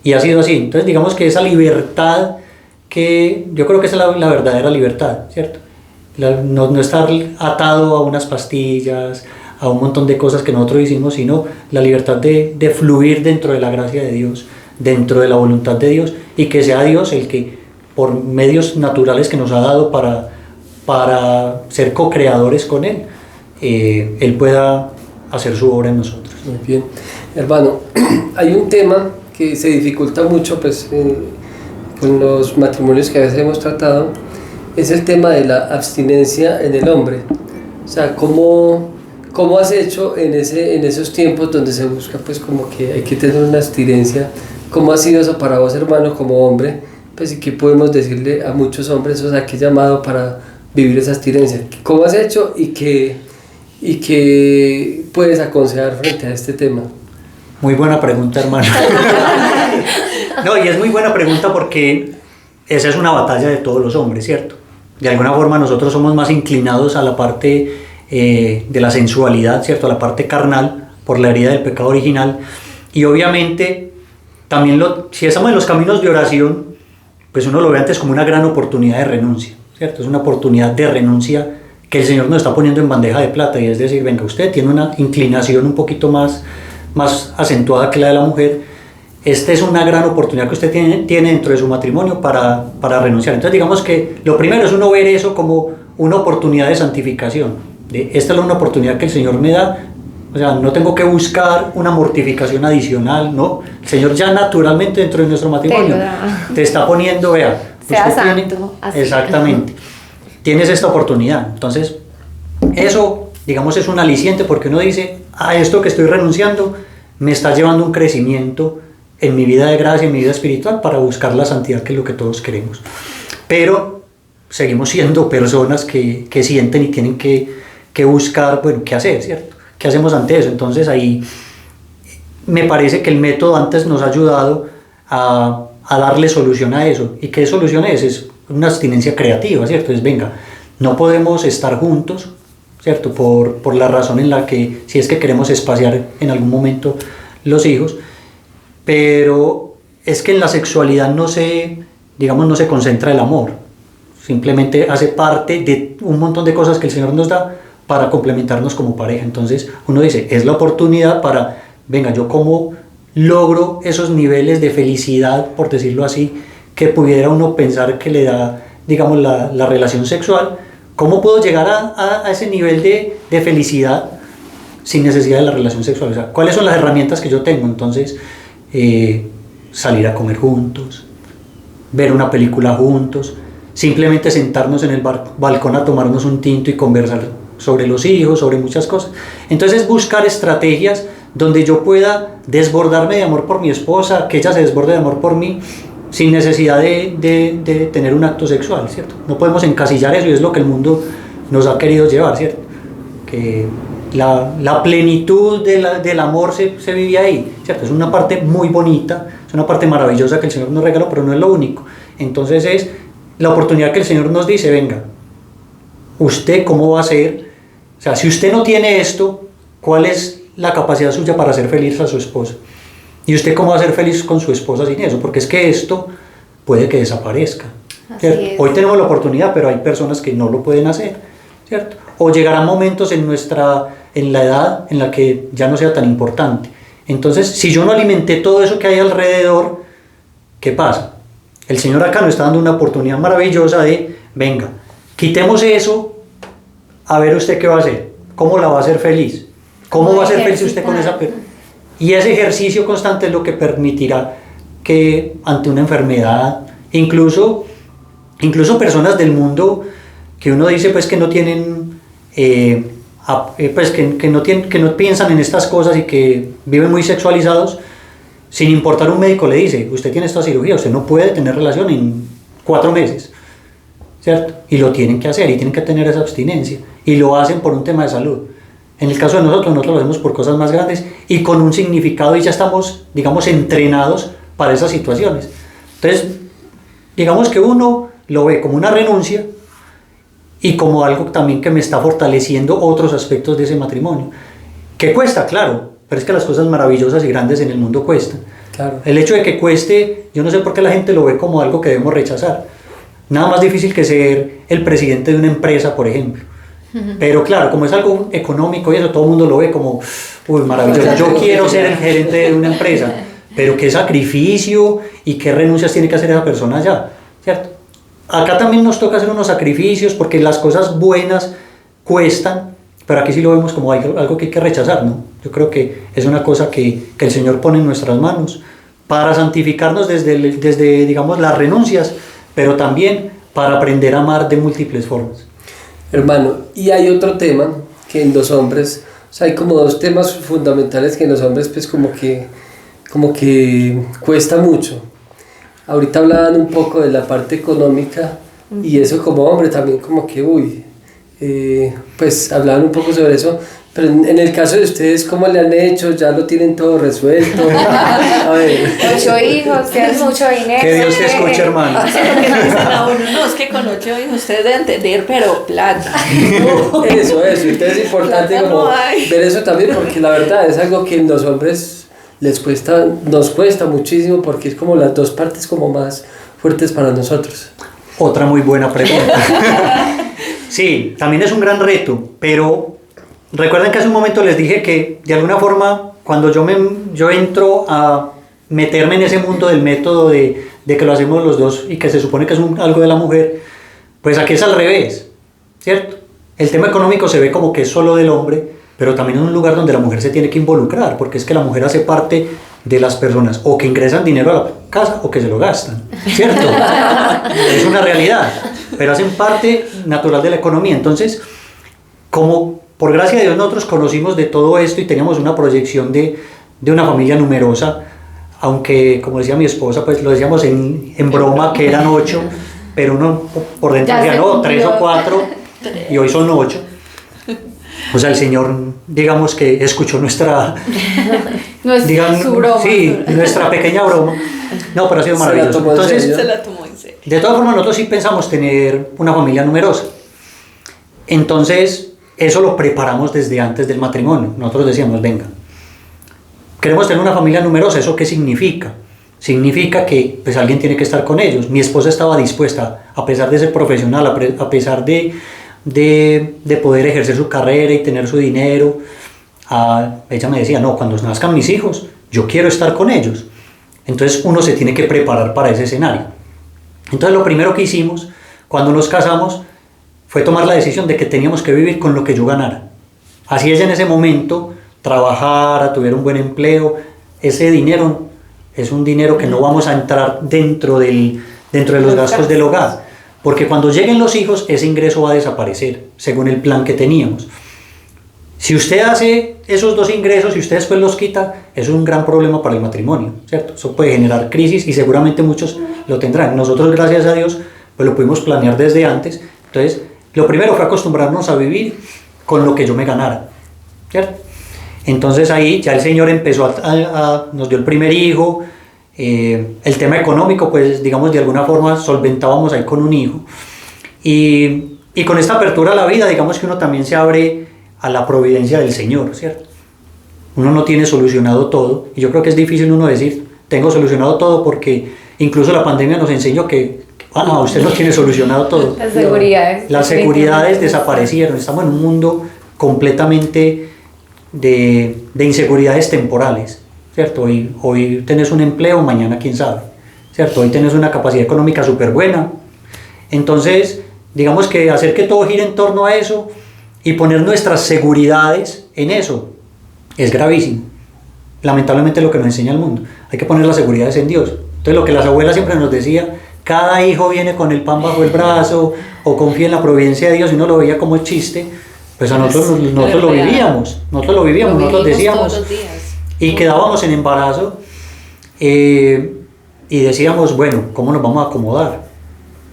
y ha sido así. Entonces digamos que esa libertad, que yo creo que esa es la verdadera libertad, ¿cierto? No estar atado a unas pastillas, a un montón de cosas que nosotros hicimos, sino la libertad de fluir dentro de la gracia de Dios, dentro de la voluntad de Dios, y que sea Dios el que, por medios naturales que nos ha dado para ser co-creadores con Él, Él pueda hacer su obra en nosotros. Muy bien. Hermano, hay un tema que se dificulta mucho pues, con los matrimonios que a veces hemos tratado, es el tema de la abstinencia en el hombre. O sea, ¿cómo has hecho en esos tiempos donde se busca pues como que hay que tener una abstinencia? ¿Cómo ha sido eso para vos, hermano, como hombre? Pues, ¿y qué podemos decirle a muchos hombres? O sea, ¿qué llamado para vivir esa abstinencia? ¿Cómo has hecho y qué puedes aconsejar frente a este tema? Muy buena pregunta, hermano. No, y es muy buena pregunta porque esa es una batalla de todos los hombres, ¿cierto? De alguna forma nosotros somos más inclinados a la parte de la sensualidad, ¿cierto? A la parte carnal, por la herida del pecado original. Y obviamente, también si estamos en los caminos de oración, pues uno lo ve antes como una gran oportunidad de renuncia, ¿cierto? Es una oportunidad de renuncia que el Señor nos está poniendo en bandeja de plata, y es decir, venga, usted tiene una inclinación un poquito más acentuada que la de la mujer, esta es una gran oportunidad que usted tiene dentro de su matrimonio para renunciar. Entonces digamos que lo primero es uno ver eso como una oportunidad de santificación, esta es una oportunidad que el Señor me da, o sea, no tengo que buscar una mortificación adicional, ¿no? El Señor ya naturalmente dentro de nuestro matrimonio te está poniendo, vea, sea santo, así. Exactamente, tienes esta oportunidad. Entonces eso, digamos, es un aliciente, porque uno dice, a esto que estoy renunciando me está llevando un crecimiento en mi vida de gracia, en mi vida espiritual, para buscar la santidad, que es lo que todos queremos. Pero seguimos siendo personas que sienten y tienen que buscar, bueno, qué hacer, ¿cierto? ¿Qué hacemos ante eso? Entonces ahí me parece que el método antes nos ha ayudado a darle solución a eso. ¿Y qué solución es? Es una abstinencia creativa, ¿cierto? Es, venga, no podemos estar juntos, ¿cierto? Por la razón en la que, si es que queremos espaciar en algún momento los hijos, pero es que en la sexualidad no se concentra el amor, simplemente hace parte de un montón de cosas que el Señor nos da para complementarnos como pareja. Entonces uno dice, es la oportunidad para, venga, yo cómo logro esos niveles de felicidad, por decirlo así, que pudiera uno pensar que le da, digamos, la relación sexual. ¿Cómo puedo llegar a ese nivel de felicidad sin necesidad de la relación sexual? O sea, ¿cuáles son las herramientas que yo tengo? Entonces, salir a comer juntos, ver una película juntos, simplemente sentarnos en el balcón a tomarnos un tinto y conversar sobre los hijos, sobre muchas cosas. Entonces, buscar estrategias donde yo pueda desbordarme de amor por mi esposa, que ella se desborde de amor por mí, sin necesidad de tener un acto sexual, ¿cierto? No podemos encasillar eso, y es lo que el mundo nos ha querido llevar, ¿cierto? Que la plenitud del amor se vive ahí, ¿cierto? Es una parte muy bonita, es una parte maravillosa que el Señor nos regaló, pero no es lo único. Entonces es la oportunidad que el Señor nos dice, venga, ¿usted cómo va a ser? O sea, si usted no tiene esto, ¿cuál es la capacidad suya para hacer feliz a su esposa? ¿Y usted cómo va a ser feliz con su esposa sin eso? Porque es que esto puede que desaparezca, ¿cierto? Hoy tenemos la oportunidad, pero hay personas que no lo pueden hacer, ¿cierto? O llegarán momentos en la edad en la que ya no sea tan importante. Entonces, si yo no alimenté todo eso que hay alrededor, ¿qué pasa? El Señor acá nos está dando una oportunidad maravillosa de, venga, quitemos eso a ver usted qué va a hacer, cómo la va a hacer feliz, cómo va a ser feliz usted con esa persona. Y ese ejercicio constante es lo que permitirá que ante una enfermedad, incluso personas del mundo que uno dice pues que no tienen, pues que no piensan en estas cosas y que viven muy sexualizados, sin importar, un médico le dice, usted tiene esta cirugía, usted no puede tener relación en 4 meses, ¿cierto? Y lo tienen que hacer y tienen que tener esa abstinencia y lo hacen por un tema de salud. En el caso de nosotros lo hacemos por cosas más grandes y con un significado, y ya estamos, digamos, entrenados para esas situaciones. Entonces, digamos que uno lo ve como una renuncia y como algo también que me está fortaleciendo otros aspectos de ese matrimonio. Que cuesta, claro, pero es que las cosas maravillosas y grandes en el mundo cuestan. Claro. El hecho de que cueste, yo no sé por qué la gente lo ve como algo que debemos rechazar. Nada más difícil que ser el presidente de una empresa, por ejemplo. Pero claro, como es algo económico y eso, todo el mundo lo ve como, uy, maravilloso, yo quiero ser el gerente de una empresa, pero qué sacrificio y qué renuncias tiene que hacer esa persona allá, ¿cierto? Acá también nos toca hacer unos sacrificios porque las cosas buenas cuestan, pero aquí sí lo vemos como algo que hay que rechazar, ¿no? Yo creo que es una cosa que el Señor pone en nuestras manos para santificarnos desde digamos, las renuncias, pero también para aprender a amar de múltiples formas. Hermano, y hay otro tema que en los hombres, o sea, hay como 2 temas fundamentales que en los hombres pues como que cuesta mucho. Ahorita hablaban un poco de la parte económica y eso como hombre también como que, pues hablaban un poco sobre eso, pero en el caso de ustedes, ¿cómo le han hecho? ¿Ya lo tienen todo resuelto? A ver. 8 hijos, tienes mucho dinero. Que Dios te escuche, hermano. Eso es lo que le dicen a uno, no, es que con 8 hijos ustedes deben entender, pero plata. Eso, entonces es importante Plata como no hay. ver eso también, porque la verdad es algo que en los hombres nos cuesta muchísimo, porque es como las 2 partes como más fuertes para nosotros. Otra muy buena pregunta. Sí, también es un gran reto, pero recuerden que hace un momento les dije que de alguna forma cuando yo entro a meterme en ese mundo del método de que lo hacemos los dos y que se supone que es algo de la mujer, pues aquí es al revés, ¿cierto? El tema económico se ve como que es solo del hombre, pero también es un lugar donde la mujer se tiene que involucrar, porque es que la mujer hace parte de las personas o que ingresan dinero a la casa o que se lo gastan, ¿cierto? Es una realidad, pero hacen parte natural de la economía. Entonces, como por gracia de Dios nosotros conocimos de todo esto y teníamos una proyección de una familia numerosa, aunque como decía mi esposa, pues lo decíamos en broma que eran 8, pero uno por dentro decía, no, 3 o 4, y hoy son 8. O sea, el Señor, digamos que escuchó nuestra broma. Sí, nuestra pequeña broma. No, pero ha sido maravilloso. Entonces, Se la tomó en serio. de todas formas, nosotros sí pensamos tener una familia numerosa. Entonces, eso lo preparamos desde antes del matrimonio. Nosotros decíamos, venga, queremos tener una familia numerosa. ¿Eso qué significa? Significa que pues alguien tiene que estar con ellos. Mi esposa estaba dispuesta, a pesar de ser profesional, a pesar de poder ejercer su carrera y tener su dinero, ella me decía, no, cuando nazcan mis hijos, yo quiero estar con ellos. Entonces uno se tiene que preparar para ese escenario. Entonces lo primero que hicimos cuando nos casamos fue tomar la decisión de que teníamos que vivir con lo que yo ganara. Así ella en ese momento trabajara, tuviera un buen empleo. Ese dinero es un dinero que no vamos a entrar dentro de los gastos del hogar, porque cuando lleguen los hijos ese ingreso va a desaparecer según el plan que teníamos. Si usted hace esos 2 ingresos y usted después los quita, eso es un gran problema para el matrimonio, ¿cierto? Eso puede generar crisis y seguramente muchos lo tendrán. Nosotros, gracias a Dios, pues lo pudimos planear desde antes. Entonces, lo primero fue acostumbrarnos a vivir con lo que yo me ganara, ¿cierto? Entonces ahí ya el Señor empezó nos dio el primer hijo. El tema económico, pues digamos de alguna forma solventábamos ahí con un hijo. Y con esta apertura a la vida, digamos que uno también se abre a la providencia del Señor, ¿cierto? Uno no tiene solucionado todo, y yo creo que es difícil uno decir, tengo solucionado todo, porque incluso la pandemia nos enseñó que usted no tiene solucionado todo. Las seguridades desaparecieron. Estamos en un mundo completamente de inseguridades temporales, ¿cierto? Hoy tenés un empleo, mañana quién sabe, ¿cierto? Hoy tenés una capacidad económica súper buena. Entonces, digamos que hacer que todo gire en torno a eso y poner nuestras seguridades en eso es gravísimo. Lamentablemente lo que nos enseña el mundo, hay que poner las seguridades en Dios. Entonces lo que las abuelas siempre nos decía, cada hijo viene con el pan bajo el brazo, o confía en la providencia de Dios, y uno lo veía como chiste, pues a nosotros lo vivíamos, nosotros decíamos, todos los días. y quedábamos en embarazo, y decíamos, bueno, ¿cómo nos vamos a acomodar?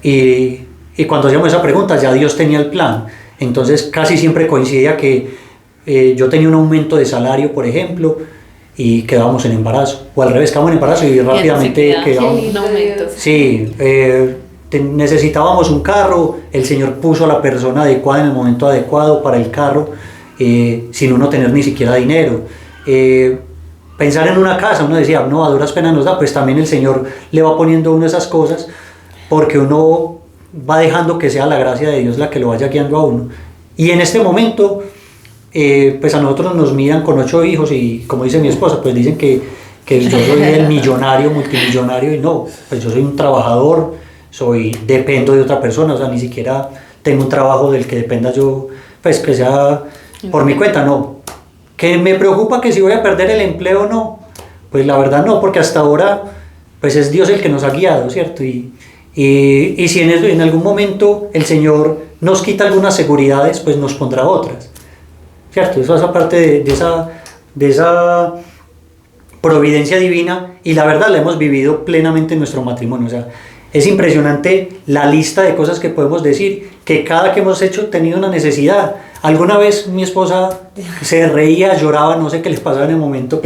Y cuando hacíamos esa pregunta, ya Dios tenía el plan. Entonces casi siempre coincidía que yo tenía un aumento de salario, por ejemplo, y quedábamos en embarazo, o al revés, quedábamos en embarazo y rápidamente quedábamos. Un aumento. Sí, necesitábamos un carro, el Señor puso a la persona adecuada en el momento adecuado para el carro, sin uno tener ni siquiera dinero. Pensar en una casa, uno decía, no, a duras penas nos da, pues también el Señor le va poniendo a uno esas cosas, porque uno va dejando que sea la gracia de Dios la que lo vaya guiando a uno. Y en este momento, pues a nosotros nos miran con 8 hijos, y como dice mi esposa, pues dicen que yo soy el millonario, multimillonario, y no, pues yo soy un trabajador, dependo de otra persona, o sea, ni siquiera tengo un trabajo del que dependa yo, pues que sea por mi cuenta, no. ¿Que me preocupa que si voy a perder el empleo? No, pues la verdad no, porque hasta ahora pues es Dios el que nos ha guiado, ¿cierto? Y si en algún momento el Señor nos quita algunas seguridades, pues nos pondrá otras, ¿cierto? Eso es aparte de esa providencia divina, y la verdad la hemos vivido plenamente en nuestro matrimonio. O sea, es impresionante la lista de cosas que podemos decir, que cada que hemos tenido una necesidad. Alguna vez mi esposa se reía, lloraba, no sé qué les pasaba en el momento,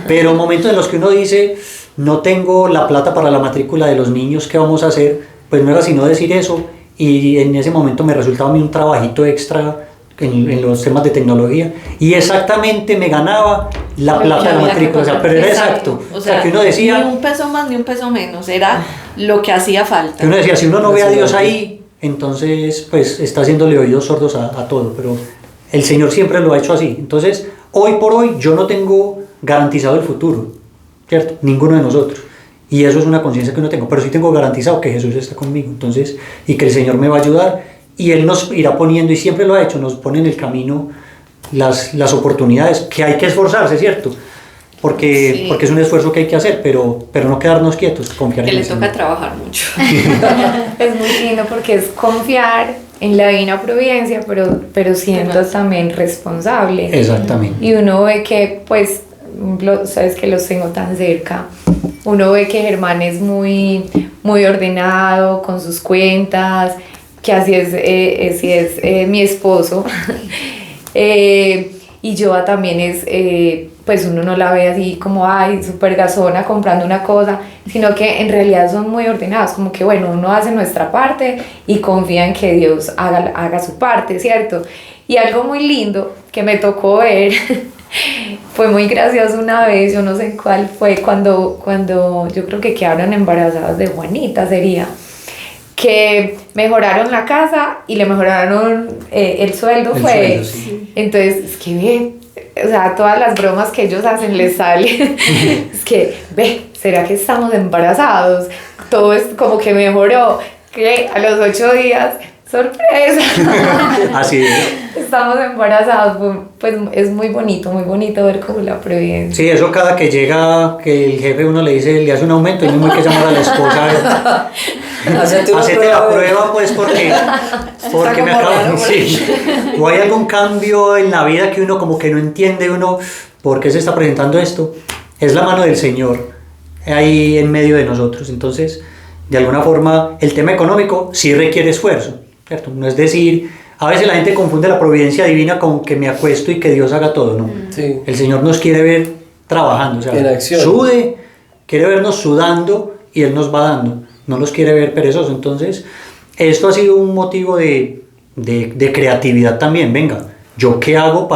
pero momentos en los que uno dice, no tengo la plata para la matrícula de los niños, ¿qué vamos a hacer? Pues no era sino decir eso, y en ese momento me resultaba a mí un trabajito extra en los temas de tecnología, y exactamente me ganaba la plata de la matrícula, o sea, pero era exacto. O sea, que uno decía, ni un peso más ni un peso menos, era lo que hacía falta. que uno decía, si uno no ve a Dios ahí, entonces pues está haciéndole oídos sordos a todo, pero el Señor siempre lo ha hecho así. Entonces, hoy por hoy yo no tengo garantizado el futuro, ¿cierto? Ninguno de nosotros. Y eso es una conciencia que no tengo, pero sí tengo garantizado que Jesús está conmigo, entonces, y que el Señor me va a ayudar, y Él nos irá poniendo, y siempre lo ha hecho, nos pone en el camino las oportunidades, que hay que esforzarse, ¿cierto? Porque es un esfuerzo que hay que hacer, pero no quedarnos quietos, confiar en Que el le Señor. toca trabajar mucho. Es muy lindo porque es confiar en la divina providencia, pero siendo también responsable. Exactamente. Y uno ve que, pues, sabes que los tengo tan cerca, uno ve que Germán es muy, muy ordenado con sus cuentas, que así es mi esposo. Y Joa también es, pues uno no la ve así como, ay, súper gazona comprando una cosa, sino que en realidad son muy ordenados, como que bueno, uno hace nuestra parte y confía en que Dios haga su parte, ¿cierto? Y algo muy lindo que me tocó ver, fue muy gracioso una vez, yo no sé cuál fue, cuando yo creo que quedaron embarazadas de Juanita, sería, que mejoraron la casa y le mejoraron el sueldo, fue. Sí. Entonces, es que ve, o sea, todas las bromas que ellos hacen les salen. Es que, ve, ¿será que estamos embarazados? Todo es como que mejoró, que a los 8 días, ¡sorpresa! Así es. Estamos embarazados, pues es muy bonito ver como la providencia. Sí, eso cada que llega, que el jefe uno le hace un aumento, y mismo hay que llamar a la esposa. Hacete la prueba, pues, porque me acabo. Sí. O hay algún cambio en la vida que uno como que no entiende, uno por qué se está presentando esto. Es la mano del Señor ahí en medio de nosotros. Entonces, de alguna forma, el tema económico sí requiere esfuerzo, ¿cierto? No es decir, a veces la gente confunde la providencia divina con que me acuesto y que Dios haga todo, ¿no? Sí. El Señor nos quiere ver trabajando, o sea, en acción. Quiere vernos sudando, y Él nos va dando, no los quiere ver perezosos. Entonces, esto ha sido un motivo de creatividad también. Venga, ¿yo qué hago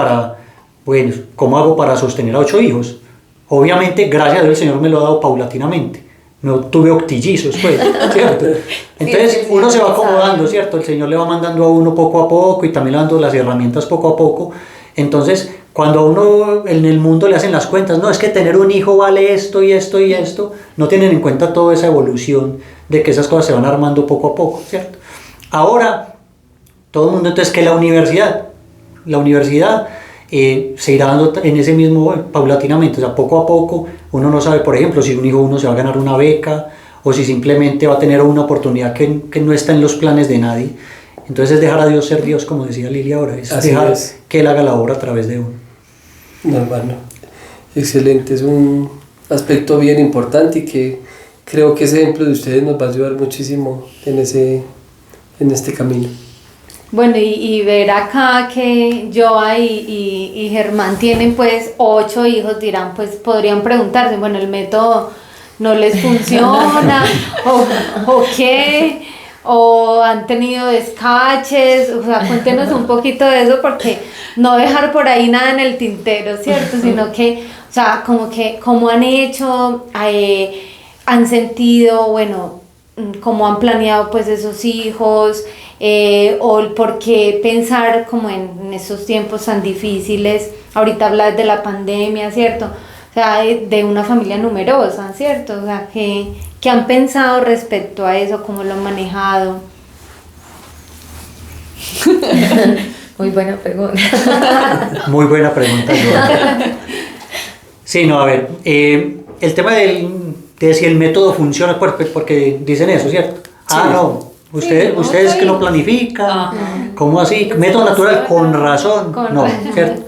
cómo hago para sostener a 8 hijos? Obviamente, gracias a Dios, el Señor me lo ha dado paulatinamente. No tuve octillizos, pues, ¿cierto? Entonces, uno se va acomodando, ¿cierto? El Señor le va mandando a uno poco a poco, y también le dando las herramientas poco a poco. Entonces, cuando a uno en el mundo le hacen las cuentas, no, es que tener un hijo vale esto y esto y esto, no tienen en cuenta toda esa evolución de que esas cosas se van armando poco a poco, ¿cierto? Ahora, todo el mundo. Entonces, que la universidad se irá dando en ese mismo paulatinamente, o sea, poco a poco. Uno no sabe, por ejemplo, si un hijo uno se va a ganar una beca o si simplemente va a tener una oportunidad que no está en los planes de nadie. Entonces es dejar a Dios ser Dios, como decía Lili ahora, es dejar que Él haga la obra a través de uno. No, hermano, excelente, es un aspecto bien importante y que creo que ese ejemplo de ustedes nos va a ayudar muchísimo en este camino. Bueno, y ver acá que Joa y Germán tienen pues 8 hijos, dirán, pues podrían preguntarse, bueno, el método no les funciona, o qué, o han tenido descaches, o sea, cuéntenos un poquito de eso, porque no dejar por ahí nada en el tintero, ¿cierto? Sino que, o sea, cómo han hecho, han sentido, bueno, cómo han planeado pues esos hijos, o el por qué pensar como en esos tiempos tan difíciles. Ahorita hablas de la pandemia, ¿cierto? O sea, de una familia numerosa, ¿cierto? O sea, ¿qué han pensado respecto a eso? ¿Cómo lo han manejado? Muy buena pregunta. Muy buena pregunta, Joana. Sí, no, a ver, el tema de si el método funciona, porque dicen eso, ¿cierto? Sí. No, ustedes que no planifican, ¿cómo así? Método natural, con razón. No, ¿cierto?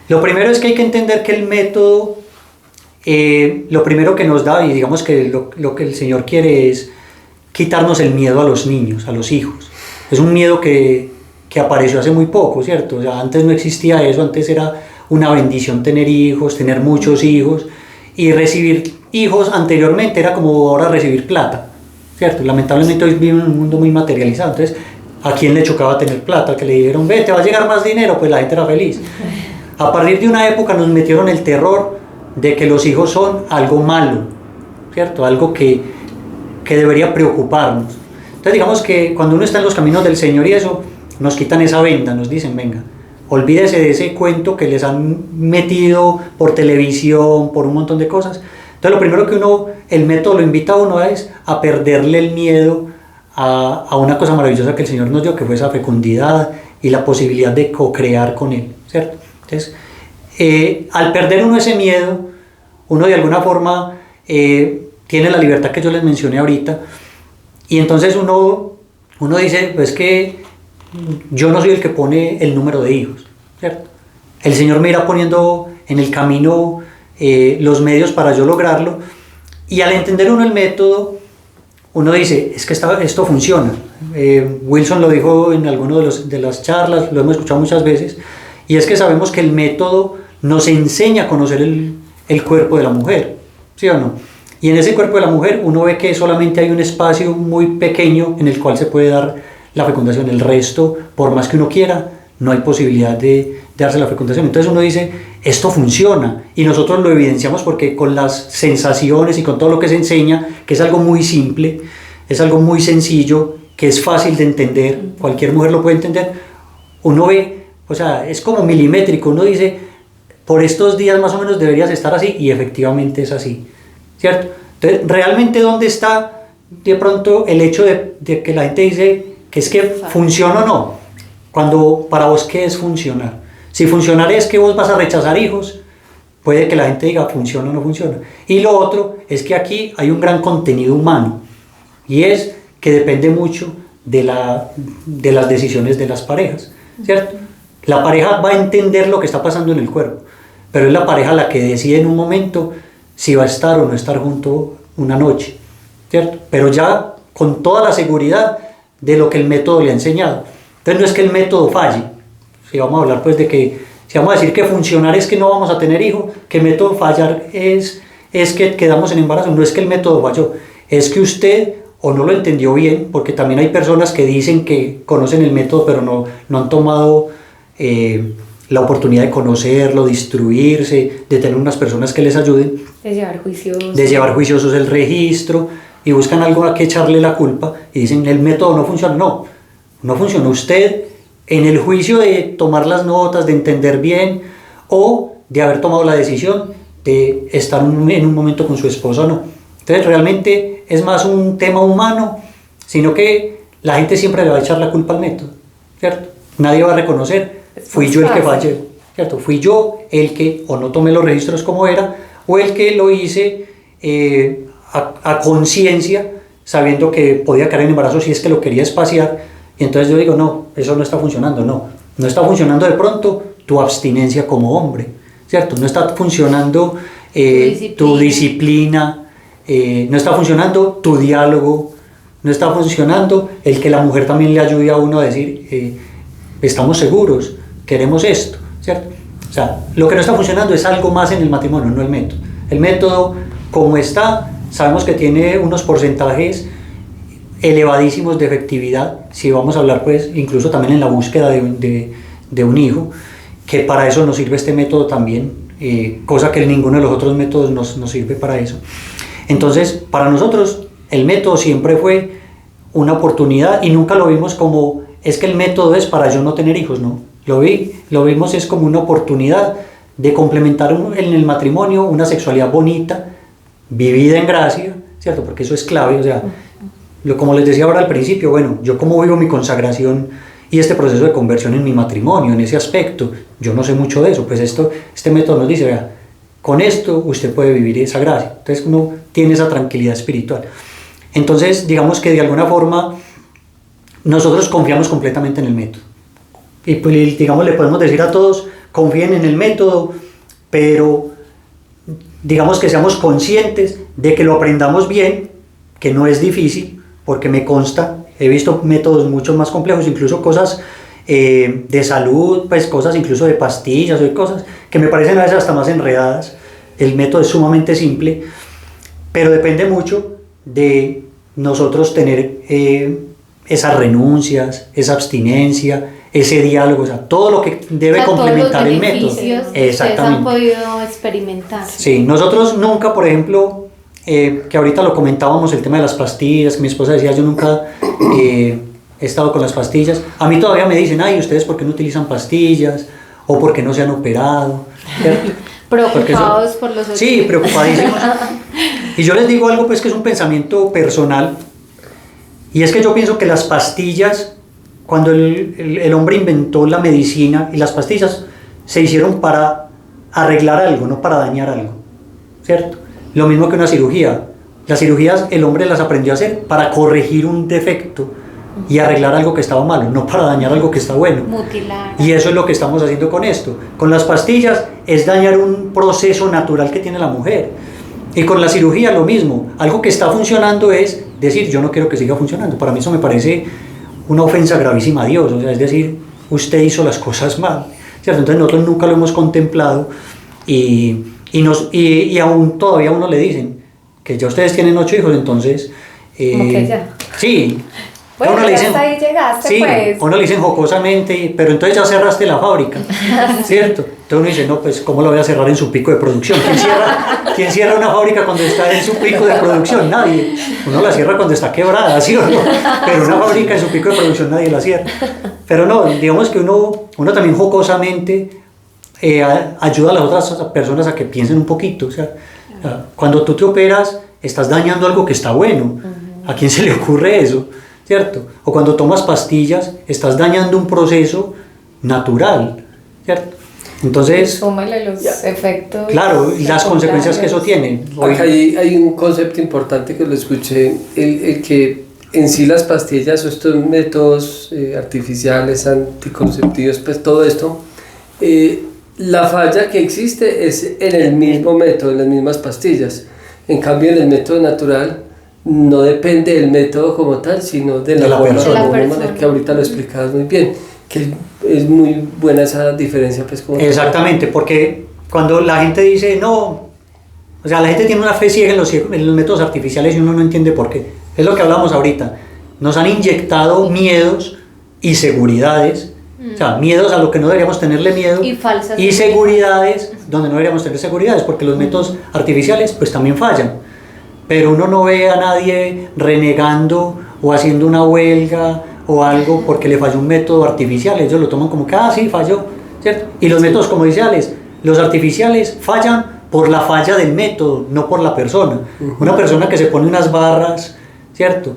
Lo primero es que hay que entender que el método, lo primero que nos da, y digamos que lo que el Señor quiere es quitarnos el miedo a los niños, a los hijos. Es un miedo que apareció hace muy poco, ¿cierto? O sea, antes no existía eso, antes era una bendición tener hijos, tener muchos hijos, y recibir hijos anteriormente era como ahora recibir plata, ¿cierto? Lamentablemente hoy vivimos en un mundo muy materializado, entonces ¿a quién le chocaba tener plata? Que le dijeron, ve, te va a llegar más dinero, pues la gente era feliz. A partir de una época nos metieron el terror de que los hijos son algo malo, ¿cierto? Algo que debería preocuparnos. Entonces digamos que cuando uno está en los caminos del Señor y eso, nos quitan esa venda, nos dicen, venga, olvídese de ese cuento que les han metido por televisión, por un montón de cosas. Entonces lo primero que el método lo invita a uno es a perderle el miedo a una cosa maravillosa que el Señor nos dio, que fue esa fecundidad y la posibilidad de co-crear con Él, ¿cierto? Entonces, al perder uno ese miedo, uno de alguna forma tiene la libertad que yo les mencioné ahorita, y entonces uno dice, pues que yo no soy el que pone el número de hijos, ¿cierto? El Señor me irá poniendo en el camino los medios para yo lograrlo, y al entender uno el método, uno dice, es que esto funciona. Wilson lo dijo en alguno de las charlas, lo hemos escuchado muchas veces, y es que sabemos que el método nos enseña a conocer el cuerpo de la mujer, ¿sí o no? Y en ese cuerpo de la mujer uno ve que solamente hay un espacio muy pequeño en el cual se puede dar la fecundación. El resto, por más que uno quiera, no hay posibilidad de darse la fecundación. Entonces uno dice, esto funciona, y nosotros lo evidenciamos porque con las sensaciones y con todo lo que se enseña, que es algo muy simple, es algo muy sencillo, que es fácil de entender, cualquier mujer lo puede entender, uno ve, o sea, es como milimétrico, uno dice, por estos días más o menos deberías estar así, y efectivamente es así, ¿cierto? Entonces, ¿realmente dónde está de pronto el hecho de que la gente dice que es que funciona o no? Cuando para vos, ¿qué es funcionar? Si funcionar es que vos vas a rechazar hijos, puede que la gente diga funciona o no funciona. Y lo otro es que aquí hay un gran contenido humano, y es que depende mucho de las decisiones de las parejas, ¿cierto? La pareja va a entender lo que está pasando en el cuerpo, pero es la pareja la que decide en un momento si va a estar o no estar junto una noche, ¿cierto? Pero ya con toda la seguridad de lo que el método le ha enseñado. Entonces no es que el método falle. Si vamos a hablar pues de que, si vamos a decir que funcionar es que no vamos a tener hijos, que método fallar es que quedamos en embarazo, no es que el método falló, es que usted o no lo entendió bien, porque también hay personas que dicen que conocen el método pero no han tomado la oportunidad de conocerlo, de instruirse, de tener unas personas que les ayuden, De llevar juiciosos el registro, y buscan algo a que echarle la culpa y dicen el método no funciona. No funcionó usted en el juicio de tomar las notas, de entender bien, o de haber tomado la decisión de estar en un momento con su esposa o no. Entonces realmente es más un tema humano, sino que la gente siempre le va a echar la culpa al método. ¿cierto? Nadie va a reconocer, fui yo el que fallé, ¿cierto? Fui yo el que o no tomé los registros como era, o el que lo hice a conciencia, sabiendo que podía caer en embarazo si es que lo quería espaciar, y entonces yo digo, no, eso no está funcionando, no está funcionando de pronto tu abstinencia como hombre, ¿cierto? No está funcionando tu disciplina, no está funcionando tu diálogo, no está funcionando el que la mujer también le ayude a uno a decir, estamos seguros, queremos esto, ¿cierto? O sea, lo que no está funcionando es algo más en el matrimonio, no el método. El método, como está, sabemos que tiene unos porcentajes elevadísimos de efectividad, si vamos a hablar pues incluso también en la búsqueda de un hijo, que para eso nos sirve este método también, cosa que ninguno de los otros métodos nos sirve para eso. Entonces, para nosotros el método siempre fue una oportunidad y nunca lo vimos como, es que el método es para yo no tener hijos, no. Lo vimos es como una oportunidad de complementar en el matrimonio una sexualidad bonita, vivida en gracia, ¿cierto? Porque eso es clave, o sea, como les decía ahora al principio, bueno, yo cómo vivo mi consagración y este proceso de conversión en mi matrimonio, en ese aspecto, yo no sé mucho de eso, pues este método nos dice, vea, con esto usted puede vivir esa gracia, entonces uno tiene esa tranquilidad espiritual. Entonces, digamos que de alguna forma nosotros confiamos completamente en el método. Y pues, digamos, le podemos decir a todos, confíen en el método, pero digamos que seamos conscientes de que lo aprendamos bien, que no es difícil, porque me consta, he visto métodos mucho más complejos, incluso cosas de salud, pues cosas incluso de pastillas o cosas que me parecen a veces hasta más enredadas. El método es sumamente simple, pero depende mucho de nosotros tener esas renuncias, esa abstinencia, ese diálogo, o sea, todo lo que debe complementar el método. Exactamente. Han podido experimentar. Sí, nosotros nunca, por ejemplo, que ahorita lo comentábamos, el tema de las pastillas, que mi esposa decía, yo nunca he estado con las pastillas. A mí todavía me dicen, ay, ¿ustedes por qué no utilizan pastillas? ¿O por qué no se han operado? Preocupados por los otros. Sí, preocupadísimos. Y yo les digo algo pues que es un pensamiento personal, y es que yo pienso que las pastillas, cuando el hombre inventó la medicina, y las pastillas se hicieron para arreglar algo, no para dañar algo, ¿cierto? Lo mismo que una cirugía. Las cirugías el hombre las aprendió a hacer para corregir un defecto y arreglar algo que estaba malo, no para dañar algo que está bueno. Mutilar. Y eso es lo que estamos haciendo con esto. Con las pastillas es dañar un proceso natural que tiene la mujer. Y con la cirugía lo mismo. Algo que está funcionando es decir, yo no quiero que siga funcionando. Para mí eso me parece una ofensa gravísima a Dios. O sea, es decir, usted hizo las cosas mal, ¿cierto? Entonces nosotros nunca lo hemos contemplado y aún todavía a uno le dicen que ya ustedes tienen 8 hijos, entonces... ¿Cómo que ya? Sí. Bueno, uno le dicen, hasta ahí llegaste, sí, pues. uno le dicen jocosamente, pero entonces ya cerraste la fábrica, ¿cierto? Entonces uno dice, no, pues ¿cómo lo voy a cerrar en su pico de producción? ¿Quién cierra una fábrica cuando está en su pico de producción? Nadie. Uno la cierra cuando está quebrada, ¿sí o no? Pero una fábrica en su pico de producción nadie la cierra. Pero no, digamos que uno también jocosamente ayuda a las otras personas a que piensen un poquito. O sea, cuando tú te operas, estás dañando algo que está bueno. ¿A quién se le ocurre eso? ¿Cierto? O cuando tomas pastillas, estás dañando un proceso natural, ¿cierto? Entonces... Súmale los efectos. Claro, y las consecuencias que eso tiene. Acá hay un concepto importante que lo escuché, el que en sí las pastillas o estos métodos artificiales, anticonceptivos, pues todo esto, la falla que existe es en el mismo método, en las mismas pastillas. En cambio, en el método natural no depende del método como tal, sino de la forma que ahorita lo explicabas muy bien, que es muy buena esa diferencia, pues. Exactamente, porque cuando la gente dice no, o sea, la gente tiene una fe ciega en los métodos artificiales y uno no entiende por qué. Es lo que hablamos ahorita, nos han inyectado miedos y seguridades, o sea, miedos a lo que no deberíamos tenerle miedo y seguridades donde no deberíamos tener seguridades, porque los métodos artificiales pues también fallan. Pero uno no ve a nadie renegando o haciendo una huelga o algo porque le falló un método artificial. Ellos lo toman como que, sí, falló, ¿cierto? Y los métodos comerciales, los artificiales fallan por la falla del método, no por la persona. Una persona que se pone unas barras, ¿cierto?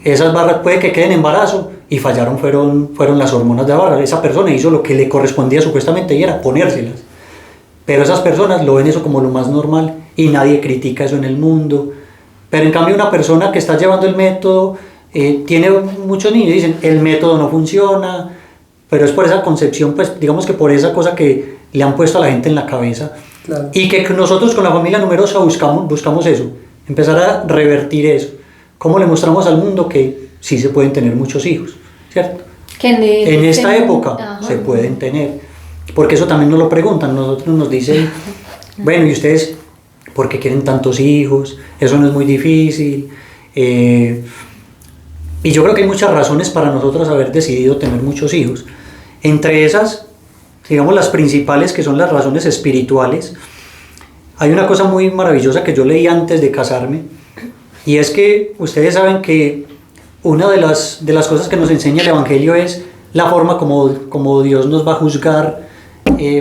Esas barras puede que queden en embarazo y fallaron fueron las hormonas de ahora. Esa persona hizo lo que le correspondía supuestamente y era ponérselas. Pero esas personas lo ven eso como lo más normal y nadie critica eso en el mundo. Pero en cambio una persona que está llevando el método, tiene muchos niños y dicen, el método no funciona, pero es por esa concepción, pues digamos que por esa cosa que le han puesto a la gente en la cabeza. Claro. Y que nosotros con la familia numerosa buscamos eso, empezar a revertir eso. ¿Cómo le mostramos al mundo que sí se pueden tener muchos hijos? ¿Cierto? Que En esta época se pueden tener, porque eso también nos lo preguntan, nosotros nos dicen, bueno, ¿y ustedes por qué quieren tantos hijos? Eso no es muy difícil. Y yo creo que hay muchas razones para nosotros haber decidido tener muchos hijos. Entre esas, digamos las principales, que son las razones espirituales. Hay una cosa muy maravillosa que yo leí antes de casarme, y es que ustedes saben que una de las cosas que nos enseña el Evangelio es la forma como Dios nos va a juzgar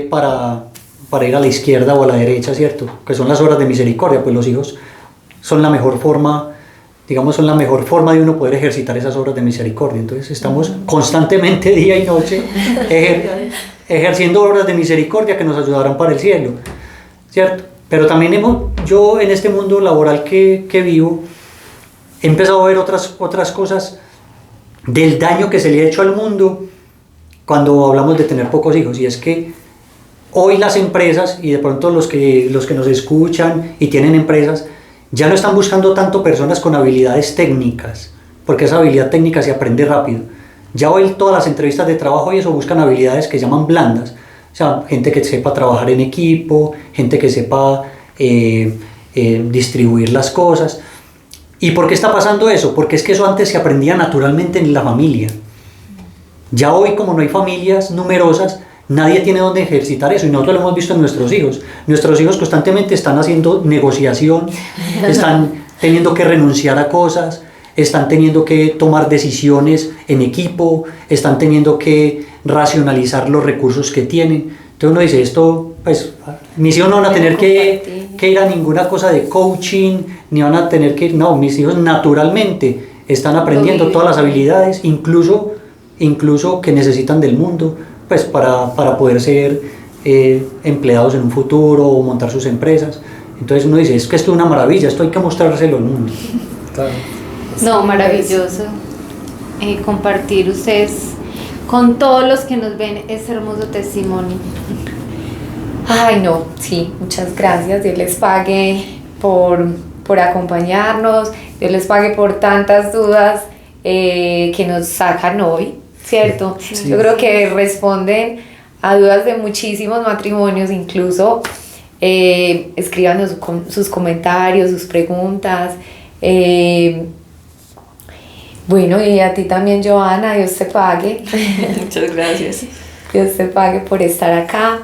para ir a la izquierda o a la derecha, ¿cierto? Que son las obras de misericordia, pues los hijos son la mejor forma, digamos, son la mejor forma de uno poder ejercitar esas obras de misericordia. Entonces estamos constantemente día y noche ejerciendo obras de misericordia que nos ayudarán para el cielo, ¿cierto? Pero también yo en este mundo laboral que vivo, he empezado a ver otras cosas del daño que se le ha hecho al mundo cuando hablamos de tener pocos hijos, y es que hoy las empresas, y de pronto los que nos escuchan y tienen empresas, ya no están buscando tanto personas con habilidades técnicas, porque esa habilidad técnica se aprende rápido. Ya hoy todas las entrevistas de trabajo y eso buscan habilidades que llaman blandas, o sea, gente que sepa trabajar en equipo, gente que sepa distribuir las cosas. ¿Y por qué está pasando eso? Porque es que eso antes se aprendía naturalmente en la familia. Ya hoy, como no hay familias numerosas, nadie tiene donde ejercitar eso, y nosotros lo hemos visto en nuestros hijos. Nuestros hijos constantemente están haciendo negociación, están teniendo que renunciar a cosas, están teniendo que tomar decisiones en equipo, están teniendo que racionalizar los recursos que tienen. Entonces uno dice, esto, pues, mis hijos no van a tener que ir a ninguna cosa de coaching, ni van a tener que ir, no, mis hijos naturalmente están aprendiendo todas las habilidades, incluso que necesitan del mundo, pues para poder ser empleados en un futuro o montar sus empresas. Entonces uno dice, es que esto es una maravilla, esto hay que mostrárselo al mundo. Claro. No, maravilloso compartir ustedes con todos los que nos ven este hermoso testimonio. Ay, no, sí, muchas gracias. Dios les pague por acompañarnos, Dios les pague por tantas dudas que nos sacan hoy, ¿cierto? Sí. Yo creo que responden a dudas de muchísimos matrimonios, incluso escríbanos sus comentarios, sus preguntas. Bueno, y a ti también, Joana, Dios te pague. Muchas gracias. Dios te pague por estar acá,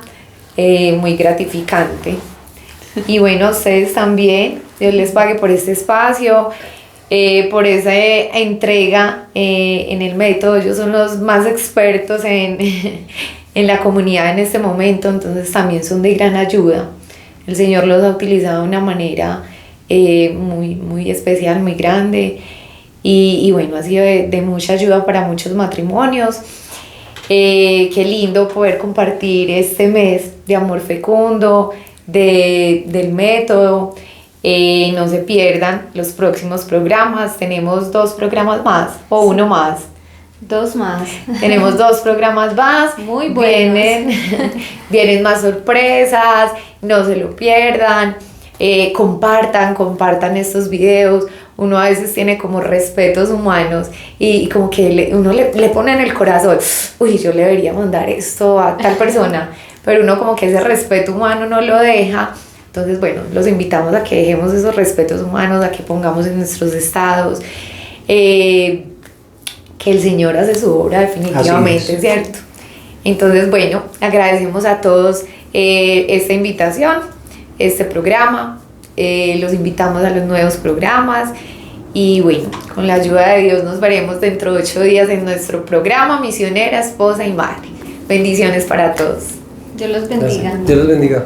muy gratificante. Y bueno, a ustedes también, Dios les pague por este espacio, por esa entrega en el método. Ellos son los más expertos en la comunidad en este momento, entonces también son de gran ayuda. El Señor los ha utilizado de una manera muy, muy especial, muy grande. Y bueno, ha sido de mucha ayuda para muchos matrimonios. Qué lindo poder compartir este mes de amor fecundo, del método. No se pierdan los próximos programas. Tenemos 2 programas más o uno más. 2 más. Tenemos 2 programas más. Muy buenos. Vienen más sorpresas. No se lo pierdan. Compartan estos videos. Uno a veces tiene como respetos humanos y como que uno le pone en el corazón, uy, yo le debería mandar esto a tal persona, pero uno como que ese respeto humano no lo deja. Entonces, bueno, los invitamos a que dejemos esos respetos humanos, a que pongamos en nuestros estados, que el Señor hace su obra definitivamente, ¿cierto? Entonces, bueno, agradecemos a todos esta invitación, este programa. Los invitamos a los nuevos programas y bueno, con la ayuda de Dios nos veremos dentro de 8 días en nuestro programa Misionera, Esposa y Madre. Bendiciones para todos. Dios los bendiga. Gracias. Dios los bendiga.